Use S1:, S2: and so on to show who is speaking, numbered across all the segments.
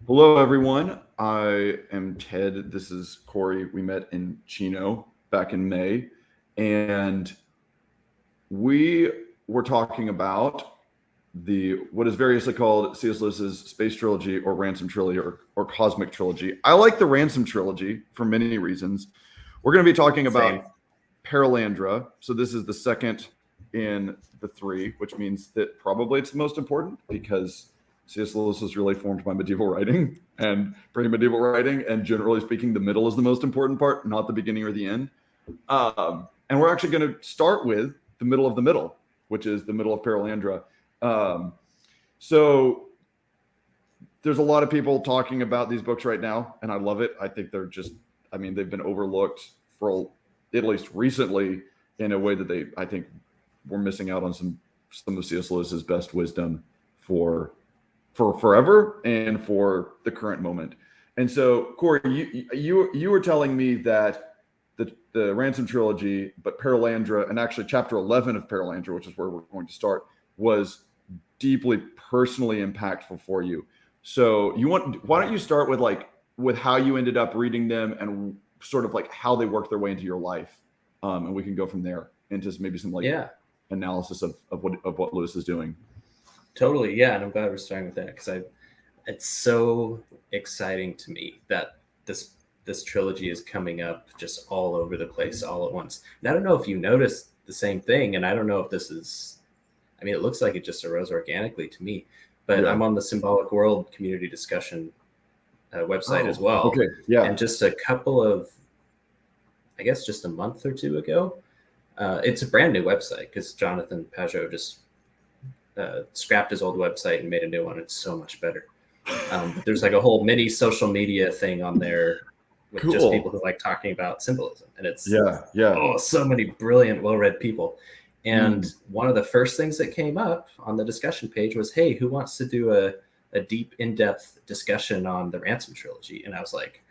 S1: Hello, everyone. I am Ted. This is Cory. We met in Chino back in May, and we were talking about the what is variously called C.S. Lewis's Space Trilogy or Ransom Trilogy or Cosmic Trilogy. I like the Ransom Trilogy for many reasons. We're going to be talking
S2: Same.
S1: about Perelandra. So this is the second in the three, which means that probably it's the most important because C.S. Lewis was really formed by medieval writing and pre-medieval writing, and generally speaking, the middle is the most important part, not the beginning or the end. And we're actually going to start with the middle of the middle, which is the middle of Perelandra. So there's a lot of people talking about these books right now, and I love it. I think they're just, I mean, they've been overlooked for at least recently in a way that I think we're missing out on some of C.S. Lewis's best wisdom for forever and for the current moment. And so, Cory, you were telling me that the Ransom Trilogy, but Perelandra, and actually Chapter 11 of Perelandra, which is where we're going to start, was deeply personally impactful for you. So why don't you start with how you ended up reading them and sort of like how they worked their way into your life, and we can go from there into maybe some analysis of what Lewis is doing.
S2: Totally, yeah, and I'm glad we're starting with that because it's so exciting to me that this trilogy is coming up just all over the place all at once. And I don't know if you noticed the same thing, and I don't know if this is, I mean, it looks like it just arose organically to me, but I'm on the Symbolic World community discussion website as well.
S1: Okay, yeah.
S2: And just a couple of, I guess just a month or two ago, it's a brand new website because Jonathan Pajot just scrapped his old website and made a new one. It's so much better. There's like a whole mini social media thing on there with just people who like talking about symbolism, and it's so many brilliant, well-read people. And one of the first things that came up on the discussion page was, hey, who wants to do a deep, in-depth discussion on the Ransom Trilogy? And I was like,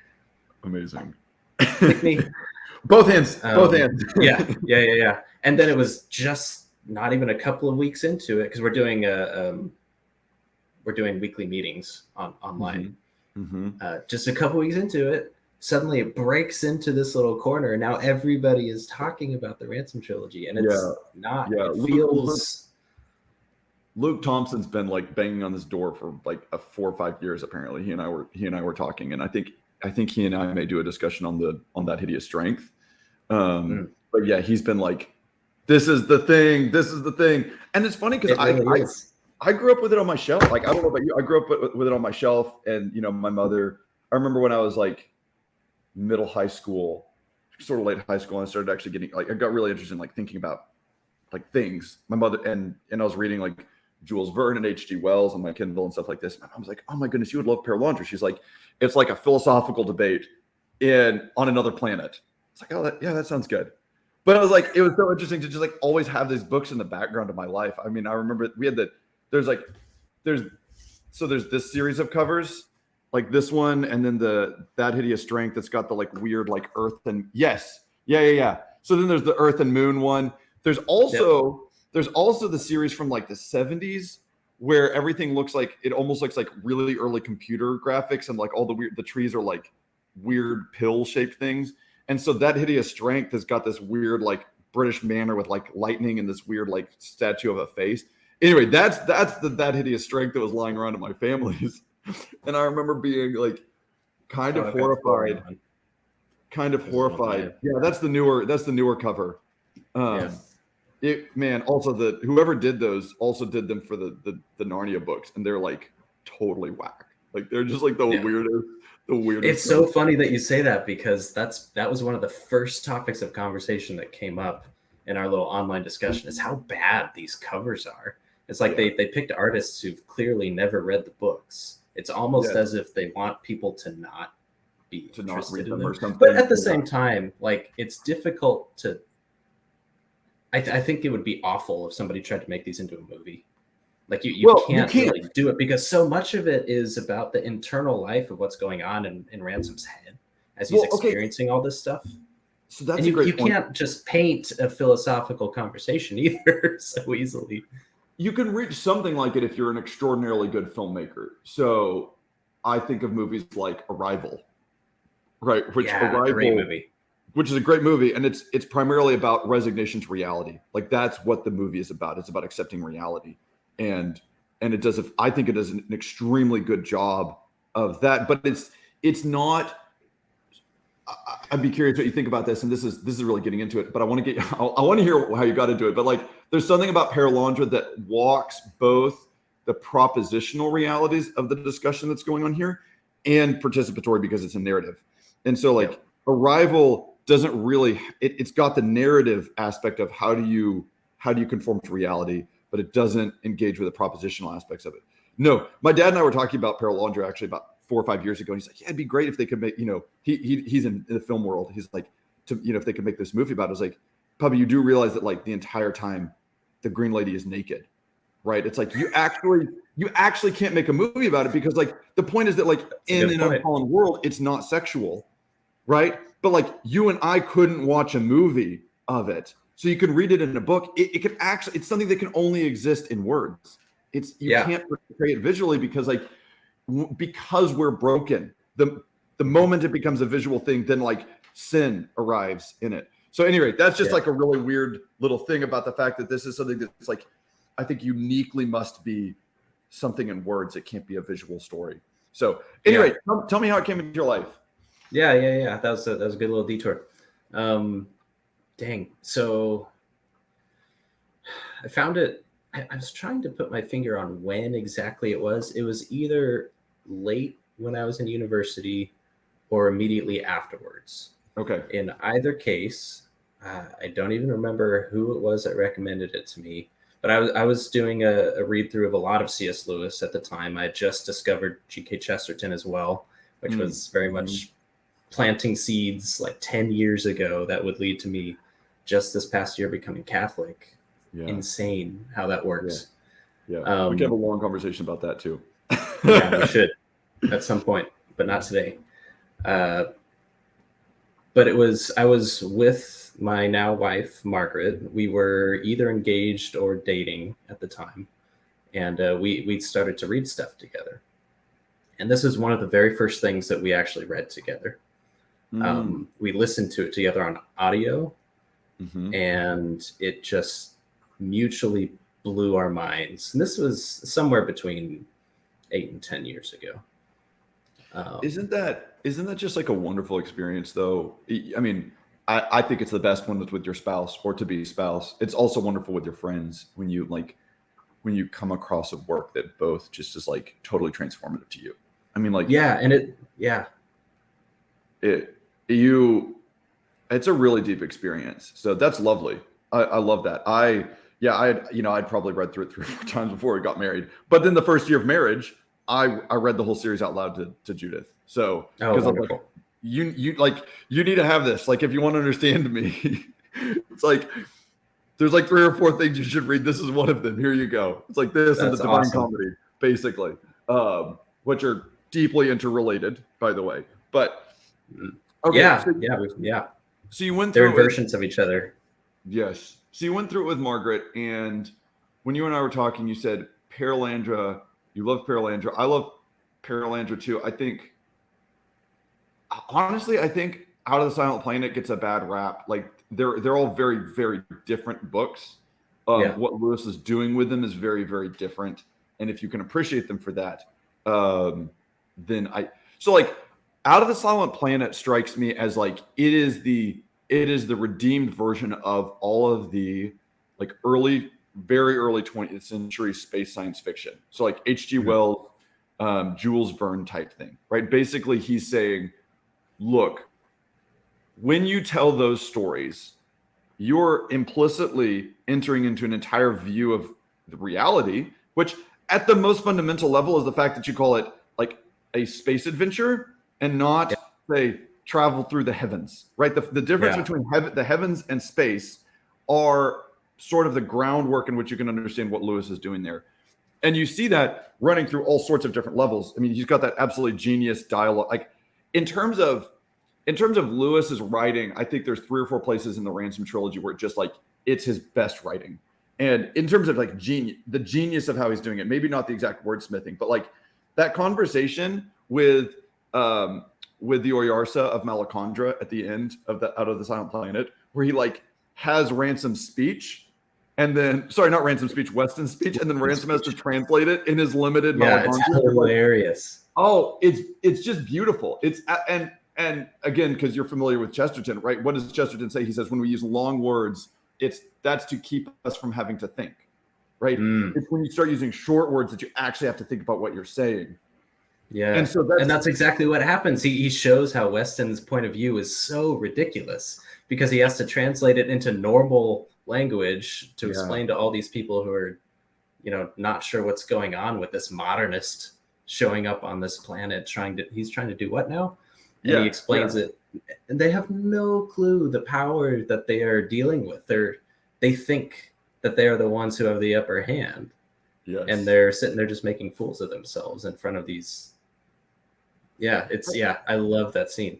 S1: amazing.
S2: Pick me.
S1: Both hands.
S2: Yeah. And then it was just not even a couple of weeks into it, because we're doing weekly meetings online. Just a couple weeks into it, suddenly it breaks into this little corner, and now everybody is talking about the Ransom Trilogy, and it's it feels.
S1: Luke Thompson's been like banging on this door for like 4 or 5 years. Apparently, he and I were talking, and I think he and I may do a discussion on that hideous strength. But yeah, he's been like, this is the thing. And it's funny because I grew up with it on my shelf. Like, I don't know about you, I grew up with it on my shelf. And, my mother, I remember when I was like middle high school, sort of late high school, and I started actually getting, like, I got really interested in like thinking about like things. My mother, and I was reading like Jules Verne and H.G. Wells on my Kindle and stuff like this. My mom was like, oh my goodness, you would love Perelandra. She's like, it's like a philosophical debate on another planet. It's like, oh, that sounds good. But I was like, it was so interesting to just like always have these books in the background of my life. I mean, I remember we had there's this series of covers, like this one, and then That Hideous Strength that's got the like weird like earth and So then there's the Earth and Moon one. There's also the series from like the 70s where everything looks like, it almost looks like really early computer graphics, and like all the trees are like weird pill shaped things. And so That Hideous Strength has got this weird like British manor with like lightning and this weird like statue of a face. Anyway, that's That Hideous Strength that was lying around at my family's. And I remember being like kind of horrified. Yeah, that's the newer cover. Also whoever did those also did them for the Narnia books, and they're like totally whack. Like they're just like the weirdest.
S2: It's so funny that you say that, because that was one of the first topics of conversation that came up in our little online discussion, is how bad these covers are. It's like they picked artists who've clearly never read the books. It's almost as if they want people to not be interested in them or something. But at the same time, like, it's difficult to. I think it would be awful if somebody tried to make these into a movie. Like you can't really do it, because so much of it is about the internal life of what's going on in Ransom's head as he's experiencing all this stuff.
S1: So that's
S2: you can't just paint a philosophical conversation either so easily.
S1: You can reach something like it if you're an extraordinarily good filmmaker. So I think of movies like Arrival, right? Which
S2: great movie.
S1: Which is a great movie, and it's primarily about resignation to reality. Like that's what the movie is about. It's about accepting reality, and I think it does an extremely good job of that. But it's not. I'd be curious what you think about this, and this is really getting into it. But I want to hear how you got into it. But like, there's something about Perelandra that walks both the propositional realities of the discussion that's going on here and participatory because it's a narrative. And so like Arrival doesn't really it's got the narrative aspect of how do you conform to reality, but it doesn't engage with the propositional aspects of it. No, my dad and I were talking about Perelandra actually about 4 or 5 years ago. And he's like, yeah, it'd be great if they could make, he's in the film world. He's like, if they could make this movie about it. I was like, Puppy, you do realize that like the entire time the Green Lady is naked, right? It's like, you actually can't make a movie about it because like the point is that like in an unfallen world, it's not sexual, right? But like you and I couldn't watch a movie of it. So you can read it in a book. It could actually, it's something that can only exist in words. You can't portray it visually because we're broken. The moment it becomes a visual thing, then like sin arrives in it. So anyway, that's just like a really weird little thing about the fact that this is something that's like, I think uniquely must be something in words. It can't be a visual story. So anyway, tell me how it came into your life.
S2: Yeah. That was a good little detour. Dang. So I found it. I was trying to put my finger on when exactly it was. It was either late when I was in university or immediately afterwards.
S1: Okay.
S2: In either case, I don't even remember who it was that recommended it to me, but I was doing a read through of a lot of C.S. Lewis at the time. I had just discovered G.K. Chesterton as well, which was very much planting seeds like 10 years ago that would lead to me just this past year becoming Catholic. Insane how that works.
S1: We can have a long conversation about that too.
S2: Yeah, we should at some point, but not today. But I was with my now wife, Margaret. We were either engaged or dating at the time. And we started to read stuff together. And this is one of the very first things that we actually read together. We listened to it together on audio, and it just mutually blew our minds. And this was somewhere between 8 and 10 years ago.
S1: Isn't that just like a wonderful experience though? I mean, I think it's the best one with your spouse or to be spouse. It's also wonderful with your friends when you come across a work that both just is like totally transformative to you. I mean, like, it's a really deep experience. So that's lovely. I love that. I'd probably read through it 3 or 4 times before we got married. But then the first year of marriage, I read the whole series out loud to Judith. So because I'm like, you need to have this. Like if you want to understand me, it's like there's like 3 or 4 things you should read. This is one of them. Here you go. It's like this and the Divine Comedy, basically, which are deeply interrelated, by the way. But okay, So you went through
S2: they're versions of each other.
S1: Yes. So you went through it with Margaret, and when you and I were talking, you said Perelandra. You love Perelandra. I love Perelandra too. I think, honestly, Out of the Silent Planet gets a bad rap. Like they're all very, very different books. What Lewis is doing with them is very, very different. And if you can appreciate them for that, then Out of the Silent Planet strikes me as like it is the redeemed version of all of the like very early 20th century space science fiction. So like H.G. Wells, Jules Verne type thing, right? Basically, he's saying, look, when you tell those stories, you're implicitly entering into an entire view of the reality, which at the most fundamental level is the fact that you call it like a space adventure and not say travel through the heavens, right? The difference between the heavens and space are sort of the groundwork in which you can understand what Lewis is doing there. And you see that running through all sorts of different levels. I mean, he's got that absolutely genius dialogue. Like in terms of Lewis's writing, I think there's 3 or 4 places in the Ransom trilogy where it's his best writing. And in terms of like the genius of how he's doing it, maybe not the exact wordsmithing, but like that conversation with the Oyarsa of Malacandra at the end of the Out of the Silent Planet, where he like has Ransom's speech, and then not Ransom's speech, Weston's speech, and then Ransom has to translate it in his limited
S2: Yeah, it's hilarious.
S1: Oh, it's just beautiful. It's and again, because you're familiar with Chesterton, right? What does Chesterton say? He says when we use long words, that's to keep us from having to think, right? It's when you start using short words that you actually have to think about what you're saying.
S2: Yeah, and that's exactly what happens. He shows how Weston's point of view is so ridiculous because he has to translate it into normal language to explain to all these people who are, not sure what's going on with this modernist showing up on this planet he's trying to do what now? And he explains it, and they have no clue the power that they are dealing with. They think that they are the ones who have the upper hand.
S1: Yes.
S2: And they're sitting there just making fools of themselves in front of these. I love that scene.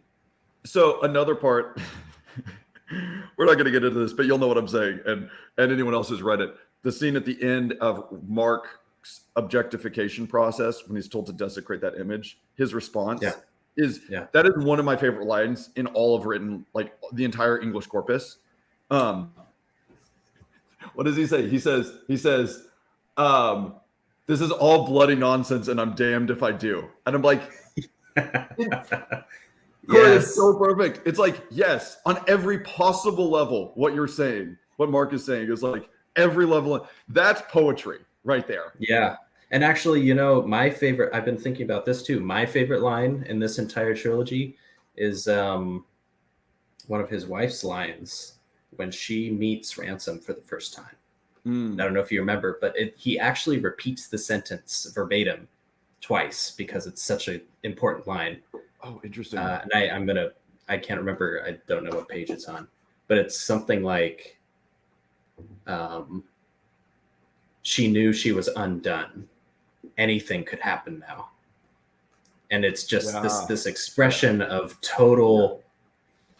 S1: So another part, we're not going to get into this, but you'll know what I'm saying. And anyone else who's read it, the scene at the end of Mark's objectification process, when he's told to desecrate that image, his response that is one of my favorite lines in all of written, like the entire English corpus. What does he say? He says, this is all bloody nonsense and I'm damned if I do. And I'm like, it's so perfect. It's like, yes, on every possible level, what you're saying, what Mark is saying is like every level. That's poetry right there.
S2: Yeah. And actually, my favorite, I've been thinking about this too. My favorite line in this entire trilogy is one of his wife's lines when she meets Ransom for the first time. I don't know if you remember, but he actually repeats the sentence verbatim twice because it's such an important line.
S1: Oh, interesting.
S2: And I can't remember. I don't know what page it's on, but it's something like, she knew she was undone. Anything could happen now. And it's just this expression of total.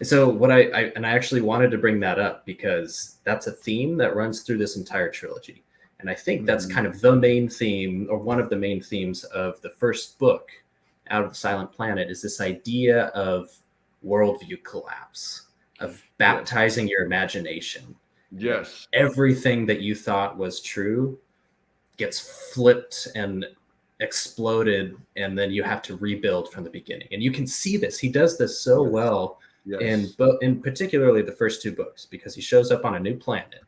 S2: So what I actually wanted to bring that up because that's a theme that runs through this entire trilogy. And I think that's kind of the main theme, or one of the main themes of the first book, Out of the Silent Planet, is this idea of worldview collapse, of baptizing your imagination.
S1: Yes.
S2: Everything that you thought was true gets flipped and exploded, and then you have to rebuild from the beginning. And you can see this. He does this so well in particularly the first two books, because he shows up on a new planet.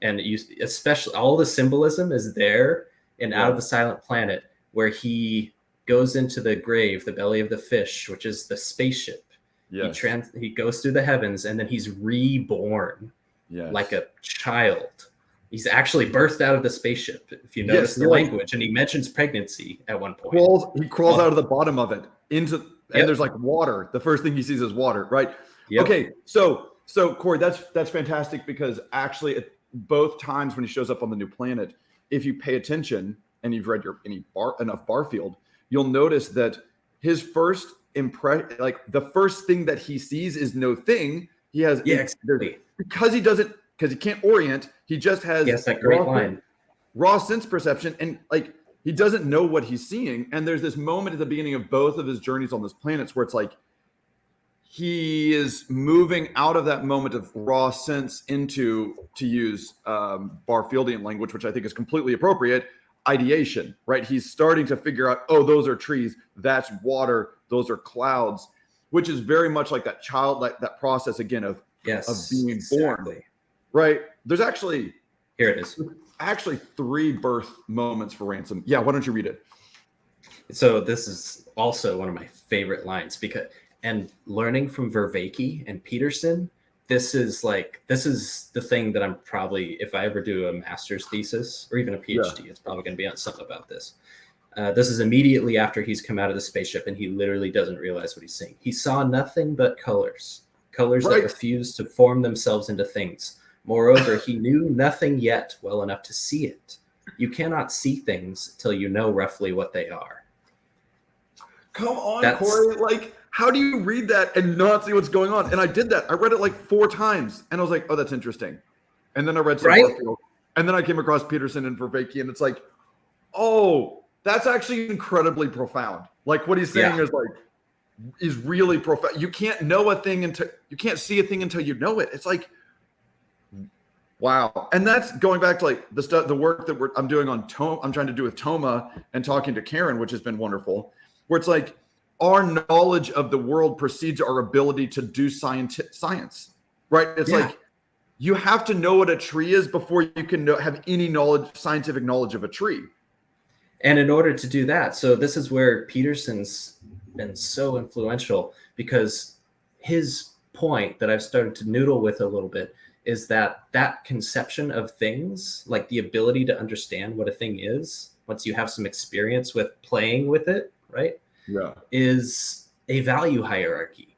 S2: And especially all the symbolism is there in Out of the Silent Planet, where he goes into the grave, the belly of the fish, which is the spaceship. Yes. He goes through the heavens, and then he's reborn like a child. He's actually birthed out of the spaceship, if you notice the language. And he mentions pregnancy at one point.
S1: He crawls out of the bottom of it and there's like water. The first thing he sees is water, right? Yep. Okay, so Cory, that's fantastic, because actually at both times when he shows up on the new planet, if you pay attention and you've read enough Barfield, you'll notice that his first impression, like the first thing that he sees is no thing. He has because he can't orient. He just has
S2: that great line,
S1: raw sense perception, and like he doesn't know what he's seeing. And there's this moment at the beginning of both of his journeys on this planet where it's like he is moving out of that moment of raw sense into, to use Barfieldian language, which I think is completely appropriate, ideation, right? He's starting to figure out, oh, those are trees, that's water, those are clouds, which is very much like that that process again of being born, right? There's actually,
S2: here it is,
S1: actually 3 birth moments for Ransom. Yeah, why don't you read it?
S2: So this is also one of my favorite lines, and learning from Vervaeke and Peterson, this is the thing that I'm probably, if I ever do a master's thesis or even a PhD, it's probably going to be on something about this. This is immediately after he's come out of the spaceship, and he literally doesn't realize what he's seeing. He saw nothing but colors that refused to form themselves into things. Moreover, he knew nothing yet well enough to see it. You cannot see things till you know roughly what they are.
S1: Come on, Cory. Like, how do you read that and not see what's going on? And I did that. I read it like 4 times, and I was like, oh, that's interesting. And then I read some Barfield, and then I came across Peterson and Vervaeke, and it's like, oh, That's actually incredibly profound. Like what he's saying is really profound. You can't know a thing until you can't see a thing until you know it. It's like, wow. And that's going back to like the work that I'm doing on I'm trying to do with Toma and talking to Karen, which has been wonderful, where it's like our knowledge of the world precedes our ability to do science, right? It's like you have to know what a tree is before you can have any scientific knowledge of a tree.
S2: And in order to do that, so this is where Peterson's been so influential, because his point that I've started to noodle with a little bit is that conception of things, like the ability to understand what a thing is, once you have some experience with playing with it, right?
S1: Yeah.
S2: Is a value hierarchy.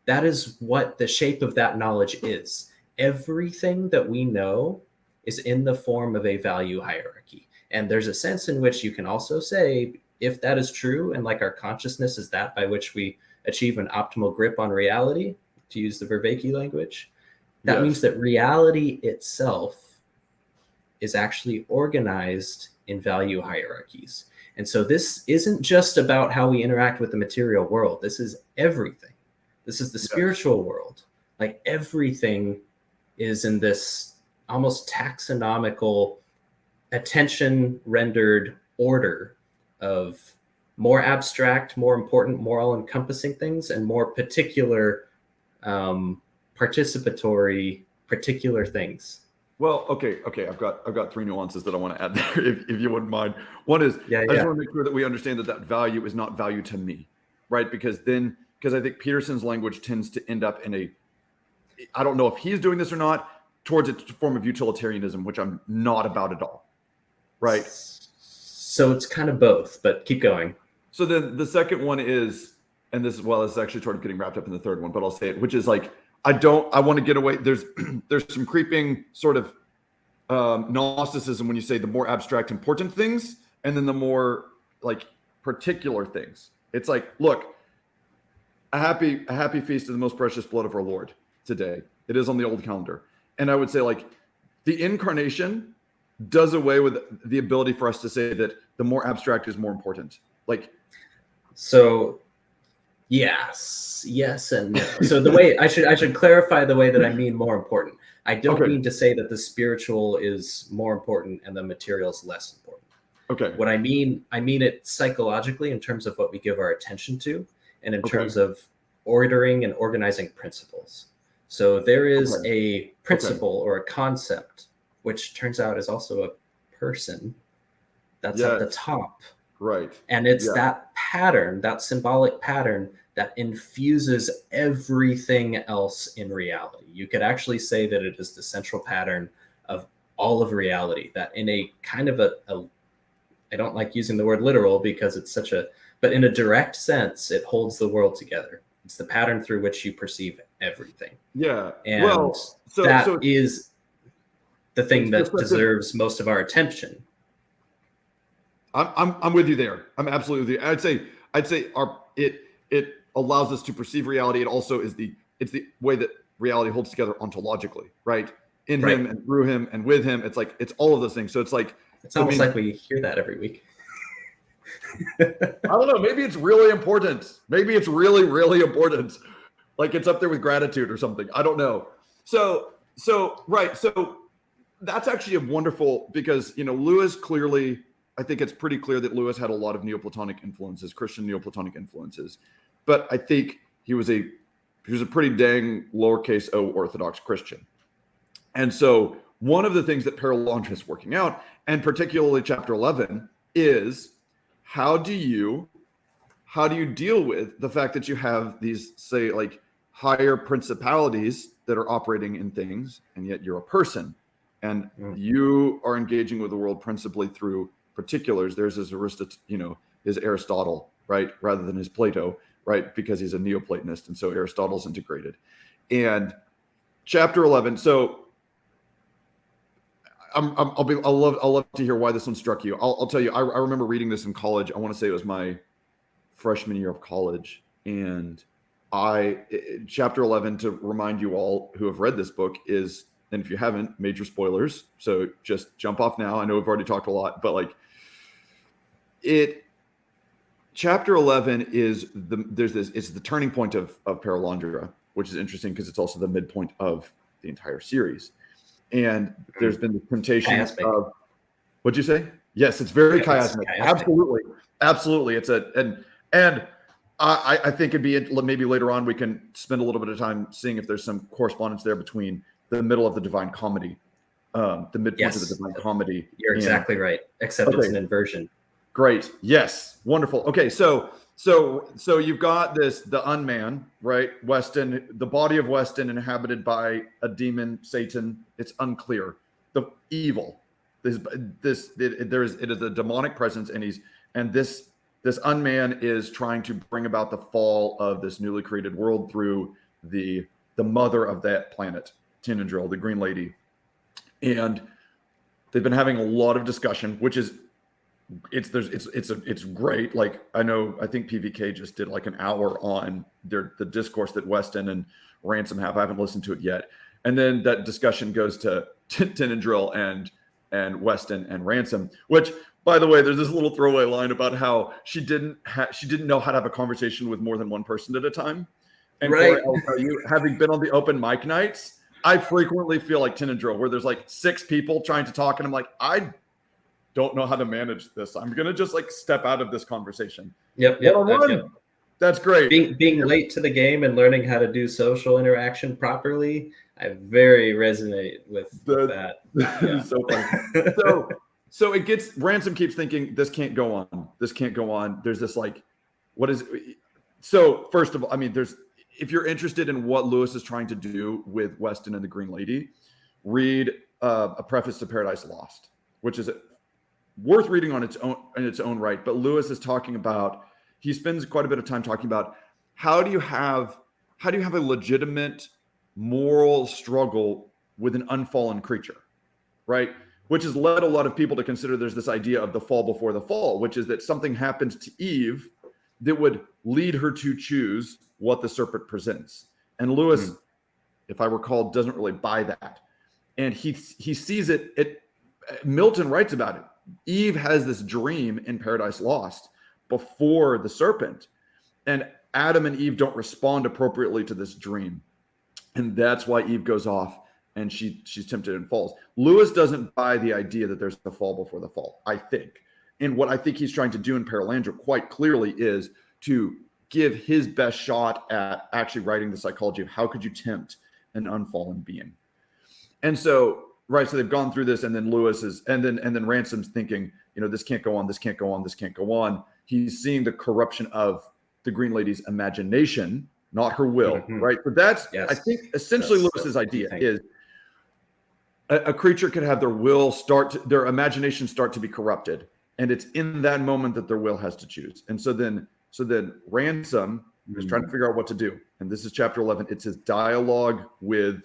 S2: That is what the shape of that knowledge is. Everything that we know is in the form of a value hierarchy. And there's a sense in which you can also say, if that is true, and like our consciousness is that by which we achieve an optimal grip on reality, to use the Vervaeke language, that means that reality itself is actually organized in value hierarchies. And so this isn't just about how we interact with the material world. This is everything. This is the spiritual world. Like everything is in this almost taxonomical, attention rendered order of more abstract, more important, more all encompassing things, and more particular, participatory, particular things.
S1: Well, okay. I've got three nuances that I want to add there, if you wouldn't mind. One is I just want to make sure that we understand that value is not value to me, right? Because I think Peterson's language tends to end up in I don't know if he's doing this or not, towards a form of utilitarianism, which I'm not about at all, right?
S2: So it's kind of both, but keep going.
S1: So then the second one is, and this is actually sort of getting wrapped up in the third one, but I'll say it, which is like, I want to get away. There's some creeping sort of Gnosticism when you say the more abstract, important things, and then the more like particular things. It's like, look, a happy feast of the most precious blood of our Lord today. It is on the old calendar. And I would say like the incarnation does away with the ability for us to say that the more abstract is more important. Like,
S2: so yes and no. So the way I should clarify the way that I mean more important. I don't mean to say that the spiritual is more important and the material is less important.
S1: Okay.
S2: What I mean it psychologically in terms of what we give our attention to, and in terms of ordering and organizing principles. So there is a principle or a concept, which turns out is also a person that's at the top.
S1: Right.
S2: And it's that pattern, that symbolic pattern, that infuses everything else in reality. You could actually say that it is the central pattern of all of reality, that in a kind of I don't like using the word literal because it's but in a direct sense, it holds the world together. It's the pattern through which you perceive everything.
S1: Yeah.
S2: And that is the thing that deserves most of our attention.
S1: I'm with you there. I'm absolutely with you. I'd say it allows us to perceive reality. It also is it's the way that reality holds together ontologically, right? In him and through him and with him. It's like it's all of those things. So it's like
S2: it's almost like we hear that every week.
S1: I don't know. Maybe it's really important. Maybe it's really, really important. Like it's up there with gratitude or something. I don't know. So that's actually a wonderful, because Lewis clearly, I think it's pretty clear that Lewis had a lot of Neoplatonic influences, Christian Neoplatonic influences, but I think he was a pretty dang lowercase o Orthodox Christian. And so one of the things that Perelandra is working out, and particularly chapter 11, is how do you deal with the fact that you have these, say, like higher principalities that are operating in things, and yet you're a person, and you are engaging with the world principally through particulars. There's his his Aristotle, right, rather than his Plato, right, because he's a Neoplatonist, and so Aristotle's integrated. And chapter 11. So I'll love to hear why this one struck you. I'll tell you. I remember reading this in college. I want to say it was my freshman year of college, and chapter 11, to remind you all who have read this book, is, and if you haven't, major spoilers. So just jump off now. I know we've already talked a lot, but like chapter 11 is it's the turning point of Perelandra, which is interesting because it's also the midpoint of the entire series. And there's been the temptation
S2: chiasmic.
S1: of, what'd you say? Yes, it's very chiasmic.
S2: Chiasmic.
S1: Absolutely. It's and I think it'd be, maybe later on we can spend a little bit of time seeing if there's some correspondence there between the middle of the Divine Comedy, the midpoint of the Divine Comedy.
S2: You're exactly right, except it's an inversion.
S1: Great. Yes. Wonderful. Okay. So you've got the unman, right? Weston, the body of Weston inhabited by a demon, Satan. It's unclear. The evil. It is a demonic presence, and this unman is trying to bring about the fall of this newly created world through the mother of that planet, Tinandril, the Green Lady. And they've been having a lot of discussion, which is it's great. Like, I think PVK just did like an hour on the discourse that Weston and Ransom have. I haven't listened to it yet. And then that discussion goes to Tinandril and Weston and Ransom, which, by the way, there's this little throwaway line about how she didn't know how to have a conversation with more than one person at a time. And
S2: right.
S1: Cory, I'll tell you, having been on the open mic nights, I frequently feel like Tinandril, where there's like 6 people trying to talk, and I'm like, I don't know how to manage this. I'm gonna just like step out of this conversation.
S2: Yep.
S1: That's great.
S2: Being late to the game and learning how to do social interaction properly, I very resonate with that.
S1: Yeah. So funny. So it gets, Ransom keeps thinking, this can't go on. This can't go on. There's this like, what is it? So first of all, I mean, if you're interested in what Lewis is trying to do with Weston and the Green Lady, read a preface to Paradise Lost, which is worth reading on its own right. But Lewis is talking about, he spends quite a bit of time talking about how do you have a legitimate moral struggle with an unfallen creature, right? Which has led a lot of people to consider there's this idea of the fall before the fall, which is that something happened to Eve that would lead her to choose what the serpent presents. And Lewis, if I recall, doesn't really buy that. And he sees it. Milton writes about it. Eve has this dream in Paradise Lost before the serpent, and Adam and Eve don't respond appropriately to this dream. And that's why Eve goes off and she's tempted and falls. Lewis doesn't buy the idea that there's a fall before the fall, I think. And what I think he's trying to do in Perelandra quite clearly is to give his best shot at actually writing the psychology of how could you tempt an unfallen being. And so, right, so they've gone through this, and then Lewis is, and then Ransom's thinking, this can't go on, this can't go on, this can't go on. He's seeing the corruption of the Green Lady's imagination, not her will, right? But that's, I think, essentially Lewis's idea is a creature could have their will their imagination start to be corrupted. And it's in that moment that their will has to choose. And so then Ransom is trying to figure out what to do. And this is chapter 11. It's his dialogue with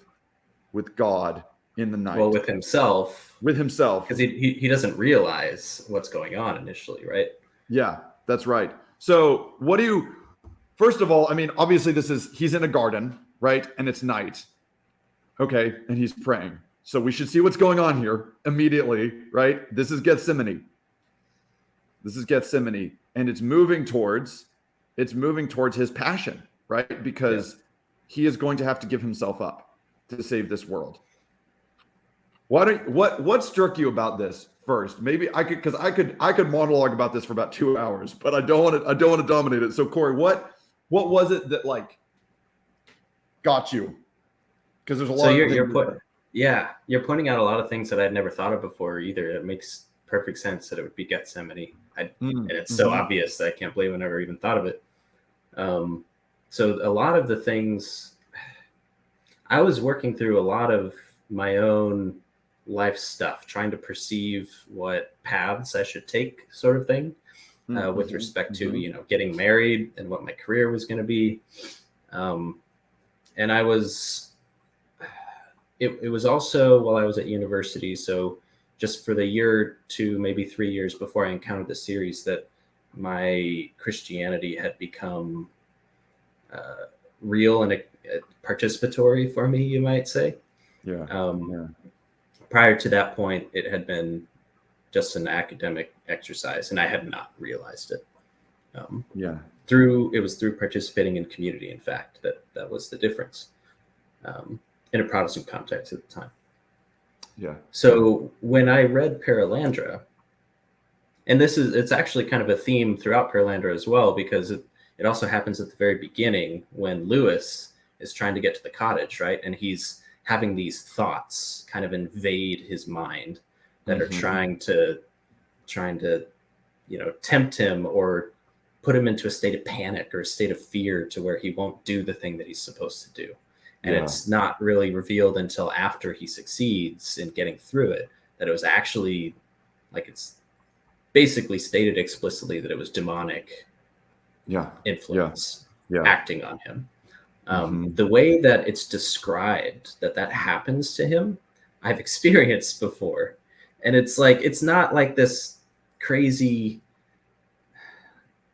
S1: God in the night.
S2: Well, with himself.
S1: Because
S2: he doesn't realize what's going on initially, right?
S1: Yeah, that's right. So first of all, I mean, obviously he's in a garden, right? And it's night. Okay. And he's praying. So we should see what's going on here immediately, right? This is Gethsemane. And it's moving towards his passion, right? Because he is going to have to give himself up to save this world. What struck you about this first? Maybe I could monologue about this for about 2 hours, but I don't want to dominate it. So Cory, what was it that like got you? Because there's a lot.
S2: So you're pointing out a lot of things that I'd never thought of before either. It makes perfect sense that it would be Gethsemane. And it's so obvious that I can't believe I never even thought of it. So a lot of the things, I was working through a lot of my own life stuff, trying to perceive what paths I should take, sort of thing, with respect to, getting married and what my career was going to be. And I was, it was also while I was at university. So just for the year 2, maybe 3 years before I encountered the series, that my Christianity had become real and participatory for me, you might say.
S1: Yeah.
S2: Prior to that point, it had been just an academic exercise, and I had not realized it. It was through participating in community, in fact, that was the difference, in a Protestant context at the time.
S1: Yeah.
S2: So when I read Perelandra, and it's actually kind of a theme throughout Perelandra as well, because it also happens at the very beginning when Lewis is trying to get to the cottage, right? And he's having these thoughts kind of invade his mind that are trying to, tempt him or put him into a state of panic or a state of fear to where he won't do the thing that he's supposed to do. And it's not really revealed until after he succeeds in getting through it that it was actually, like, it's basically stated explicitly that it was demonic influence acting on him. The way that it's described that happens to him, I've experienced before. And it's like, it's not like this crazy,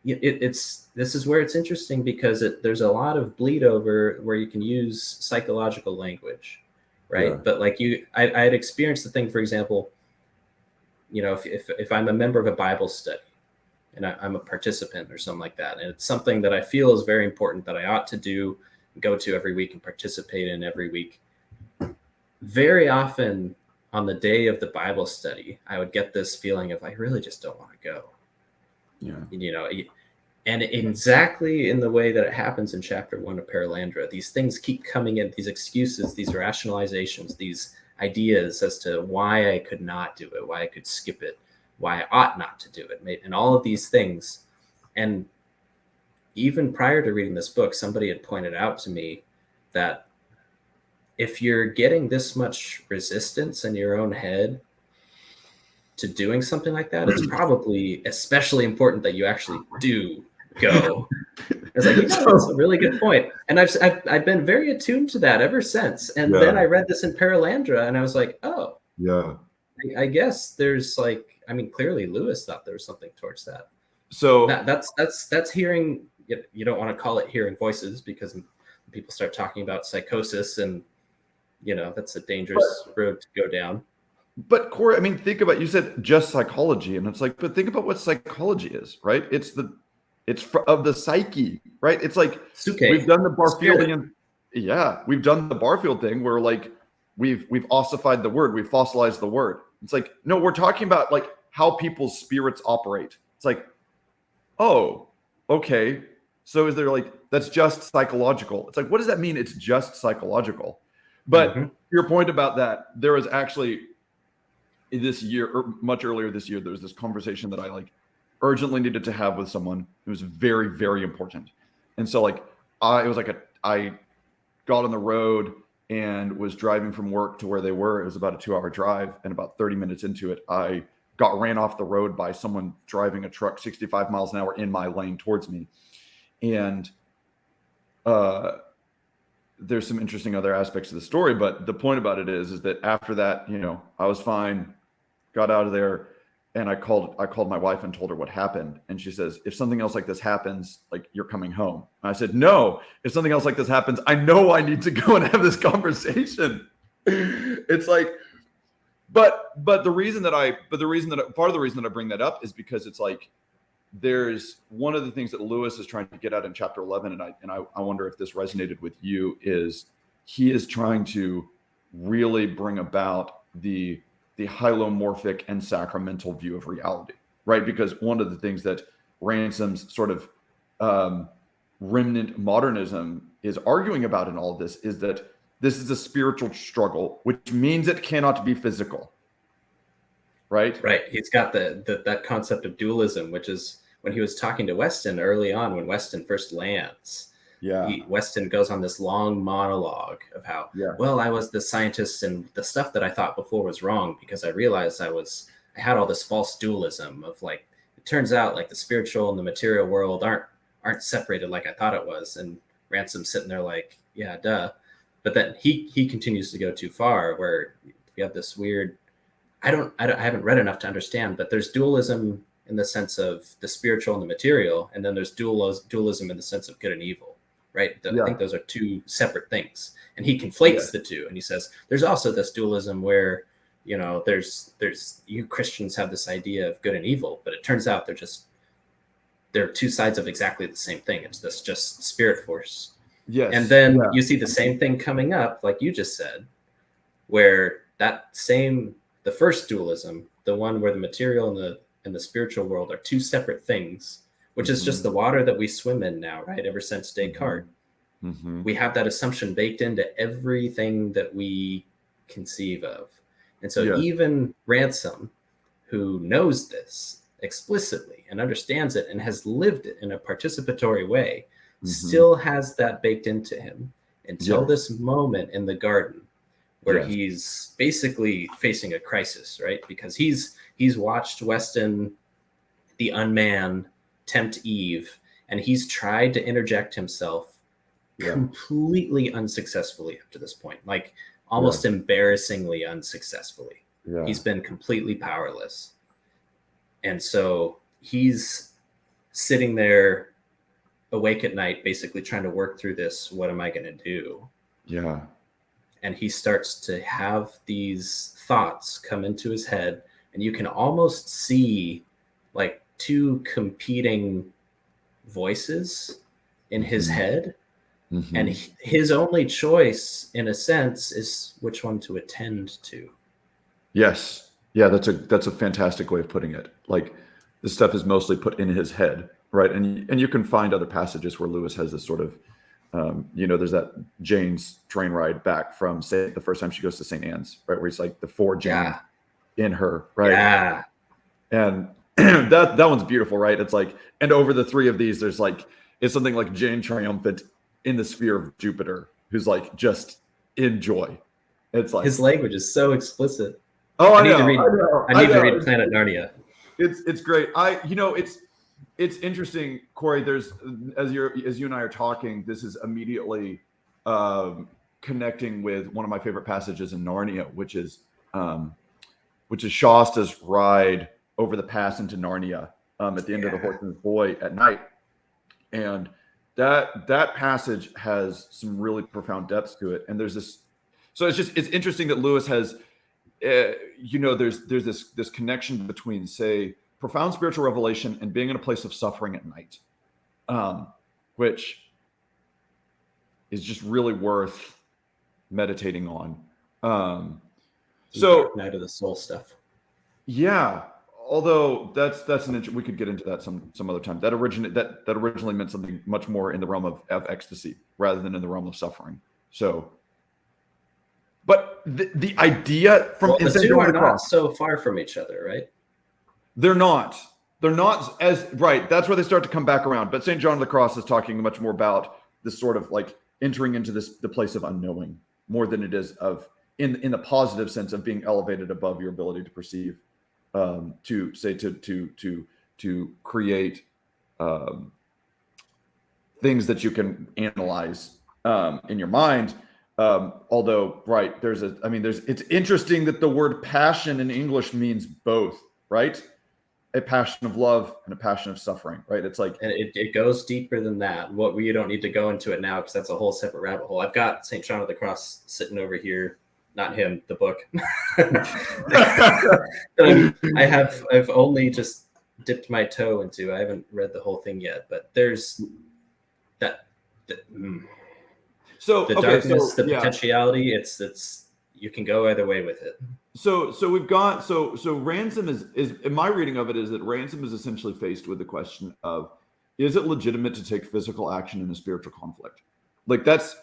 S2: this is where it's interesting, because there's a lot of bleed over where you can use psychological language, right? But like I had experienced the thing, for example, if I'm a member of a Bible study and I'm a participant or something like that, and it's something that I feel is very important that I ought to go to every week and participate in every week, very often on the day of the Bible study, I would get this feeling of, I really just don't want to go. And exactly in the way that it happens in chapter 1 of Perelandra, these things keep coming in, these excuses, these rationalizations, these ideas as to why I could not do it, why I could skip it, why I ought not to do it, and all of these things. And even prior to reading this book, somebody had pointed out to me that if you're getting this much resistance in your own head to doing something like that, it's probably especially important that you actually do go. It's like, that's a really good point. And I've been very attuned to that ever since. And then I read this in Perelandra and I was like, oh, I guess there's clearly Lewis thought there was something towards that.
S1: So
S2: that's hearing, you don't want to call it hearing voices, because people start talking about psychosis, and that's a dangerous road to go down.
S1: But Cory, I mean, think about, you said just psychology, and it's like, but think about what psychology is, right? It's of the psyche, right? It's like, we've done the Barfieldian, we've done the Barfield thing where like we've ossified the word, we've fossilized the word. It's like, no, we're talking about like how people's spirits operate. It's like, oh, okay. So is there like, that's just psychological? It's like, what does that mean? It's just psychological. But your point about that, there was actually this year, or much earlier this year, there was this conversation that I like urgently needed to have with someone who was very, very important. And so like, I got on the road and was driving from work to where they were. It was about a 2-hour drive. And about 30 minutes into it, I got ran off the road by someone driving a truck 65 miles an hour in my lane towards me. And there's some interesting other aspects of the story, but the point about it is that after that, I was fine, got out of there, and I called my wife and told her what happened. And she says, if something else like this happens, like, you're coming home. And I said, no, if something else like this happens, I know I need to go and have this conversation. It's like, but part of the reason that I bring that up is because it's like, there's one of the things that Lewis is trying to get at in chapter 11, and I wonder if this resonated with you, is he is trying to really bring about the hylomorphic and sacramental view of reality, right? Because one of the things that Ransom's sort of remnant modernism is arguing about in all of this is that this is a spiritual struggle, which means it cannot be physical. Right.
S2: He's got that concept of dualism, which is when he was talking to Weston early on, when Weston first lands. Weston goes on this long monologue of how, well, I was the scientist, and the stuff that I thought before was wrong because I realized I had all this false dualism of like, it turns out like the spiritual and the material world aren't separated like I thought it was. And Ransom's sitting there like, yeah, duh. But then he continues to go too far, where we have this weird, I haven't read enough to understand, but there's dualism in the sense of the spiritual and the material, and then there's dualism in the sense of good and evil, right? I think those are two separate things, and he conflates the two, and he says there's also this dualism where there's you Christians have this idea of good and evil, but it turns out they're two sides of exactly the same thing. It's this just spirit force.
S1: Yes.
S2: And then you see the same thing coming up, like you just said, where the first dualism, the one where the material and the spiritual world are two separate things, which is just the water that we swim in now, right? Ever since Descartes, we have that assumption baked into everything that we conceive of. And so even Ransom, who knows this explicitly and understands it and has lived it in a participatory way, still has that baked into him until this moment in the garden where he's basically facing a crisis, right? Because he's watched Weston, the unman, tempt Eve, and he's tried to interject himself completely unsuccessfully up to this point, like almost embarrassingly unsuccessfully. He's been completely powerless. And so he's sitting there awake at night, basically trying to work through this. What am I going to do?
S1: Yeah.
S2: And he starts to have these thoughts come into his head, and you can almost see like two competing voices in his head. And his only choice, in a sense, is which one to attend to.
S1: Yes. Yeah, that's a fantastic way of putting it. Like, this stuff is mostly put in his head, right? And you can find other passages where Lewis has this sort of, there's that Jane's train ride back from, say, the first time she goes to St. Anne's, right? Where he's like the four Jane in her, right?
S2: Yeah.
S1: And that one's beautiful, right? It's like, and over the three of these, there's like, it's something like Jane triumphant in the sphere of Jupiter, who's like just in joy. It's like,
S2: his language is so explicit.
S1: Oh, I need
S2: to read Planet Narnia.
S1: It's great. It's interesting, Cory. There's as you and I are talking, this is immediately connecting with one of my favorite passages in Narnia, which is Shasta's ride over the pass into Narnia at the end of The Horseman's Boy at night, and that passage has some really profound depths to it. And there's this, so it's interesting that Lewis has. There's this connection between, say, profound spiritual revelation and being in a place of suffering at night, which is just really worth meditating on. So
S2: Night of the Soul stuff.
S1: Yeah, although that's we could get into that some other time. That originally meant something much more in the realm of ecstasy rather than in the realm of suffering. So. But the idea from
S2: the two are not so far from each other, right?
S1: They're not as right. That's where they start to come back around. But St. John of the Cross is talking much more about this sort of like entering into the place of unknowing more than it is of in the positive sense of being elevated above your ability to perceive, to create things that you can analyze in your mind. Although, right, it's interesting that the word passion in English means both, right? A passion of love and a passion of suffering, right? It's like,
S2: and it goes deeper than that. We don't need to go into it now because that's a whole separate rabbit hole. I've got St. John of the Cross sitting over here, not him, the book. I've only just dipped my toe into. I haven't read the whole thing yet, but there's that.
S1: So
S2: the darkness, the potentiality, it's you can go either way with it.
S1: So we've got so Ransom is in my reading of it is that Ransom is essentially faced with the question of, is it legitimate to take physical action in a spiritual conflict? Like that's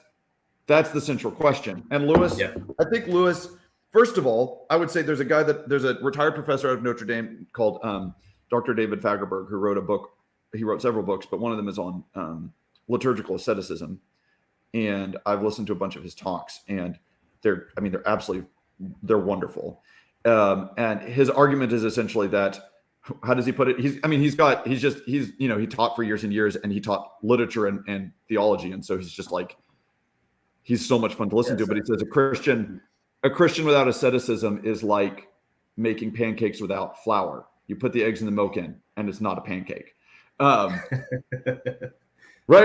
S1: the central question. And Lewis, I think Lewis, first of all, I would say there's a retired professor out of Notre Dame called Dr. David Fagerberg, who wrote a book. He wrote several books, but one of them is on liturgical asceticism. And I've listened to a bunch of his talks, and they're wonderful. And his argument is essentially that, how does he put it? He taught for years and years, and he taught literature and theology. And so he's just like, he's so much fun to listen to, but he says a Christian without asceticism is like making pancakes without flour. You put the eggs and the milk in, and it's not a pancake. Right.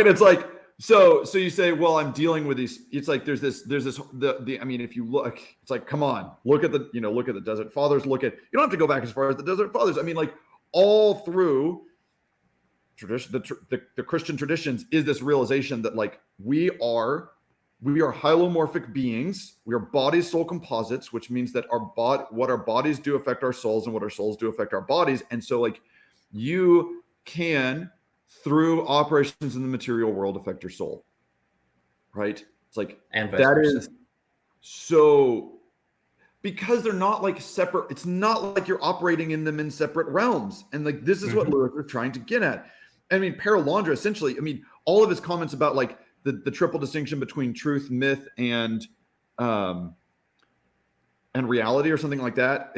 S1: It's like, So you say, well, I'm dealing with these. It's like there's this I mean, if you look, it's like, come on, look at the Desert Fathers. You don't have to go back as far as the Desert Fathers. I mean, like all through tradition, the Christian traditions is this realization that like we are hylomorphic beings. We are body soul composites, which means that what our bodies do affect our souls, and what our souls do affect our bodies. And so like you can, through operations in the material world, affect your soul, right? It's like,
S2: and vice
S1: that
S2: versa.
S1: is so, because they're not like separate. It's not like you're operating in them in separate realms. And like, this is what Lewis is trying to get at. I mean, Perelandra, essentially, I mean, all of his comments about like the triple distinction between truth, myth, and reality, or something like that,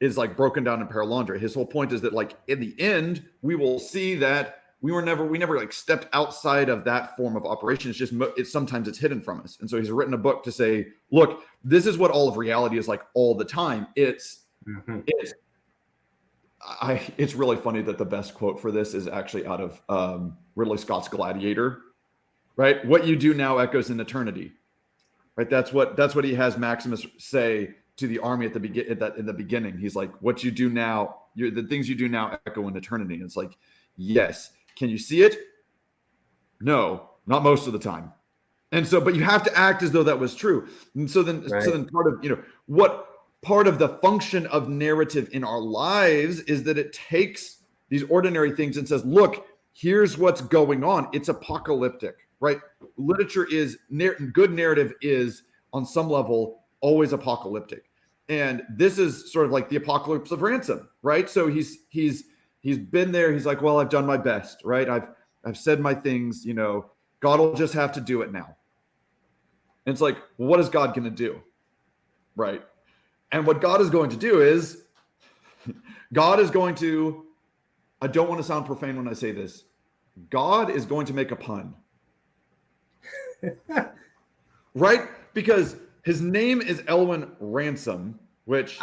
S1: is like broken down in Perelandra. His whole point is that like in the end, we will see that we never like stepped outside of that form of operation. It's just sometimes it's hidden from us. And so he's written a book to say, look, this is what all of reality is like all the time. It's really funny that the best quote for this is actually out of Ridley Scott's Gladiator, right? What you do now echoes in eternity, right? That's what he has Maximus say to the army in the beginning. He's like, what you do now, the things you do now echo in eternity. And it's like, yes. Can you see it? No, not most of the time. And so, but you have to act as though that was true. And so then part of, what part of the function of narrative in our lives is that it takes these ordinary things and says, look, here's what's going on. It's apocalyptic, right? Literature is good narrative is on some level always apocalyptic. And this is sort of like the apocalypse of Ransom, right? So he's been there. He's like, well, I've done my best, right? I've said my things, God will just have to do it now. And it's like, well, what is God going to do? Right. And what God is going to do is God is going to, I don't want to sound profane when I say this, God is going to make a pun. Right? Because his name is Elwyn Ransom, which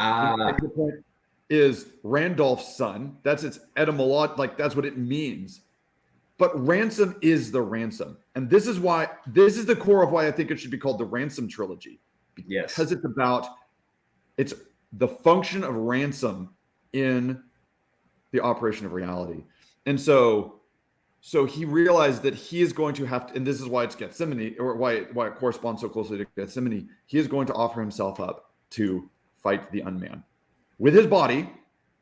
S1: is Randolph's son. That's its etymology, like that's what it means. But ransom is the ransom. And this is the core of why I think it should be called the Ransom Trilogy. Because it's the function of ransom in the operation of reality. And so he realized that he is going to have to, and this is why it's Gethsemane, or why it corresponds so closely to Gethsemane. He is going to offer himself up to fight the unman with his body,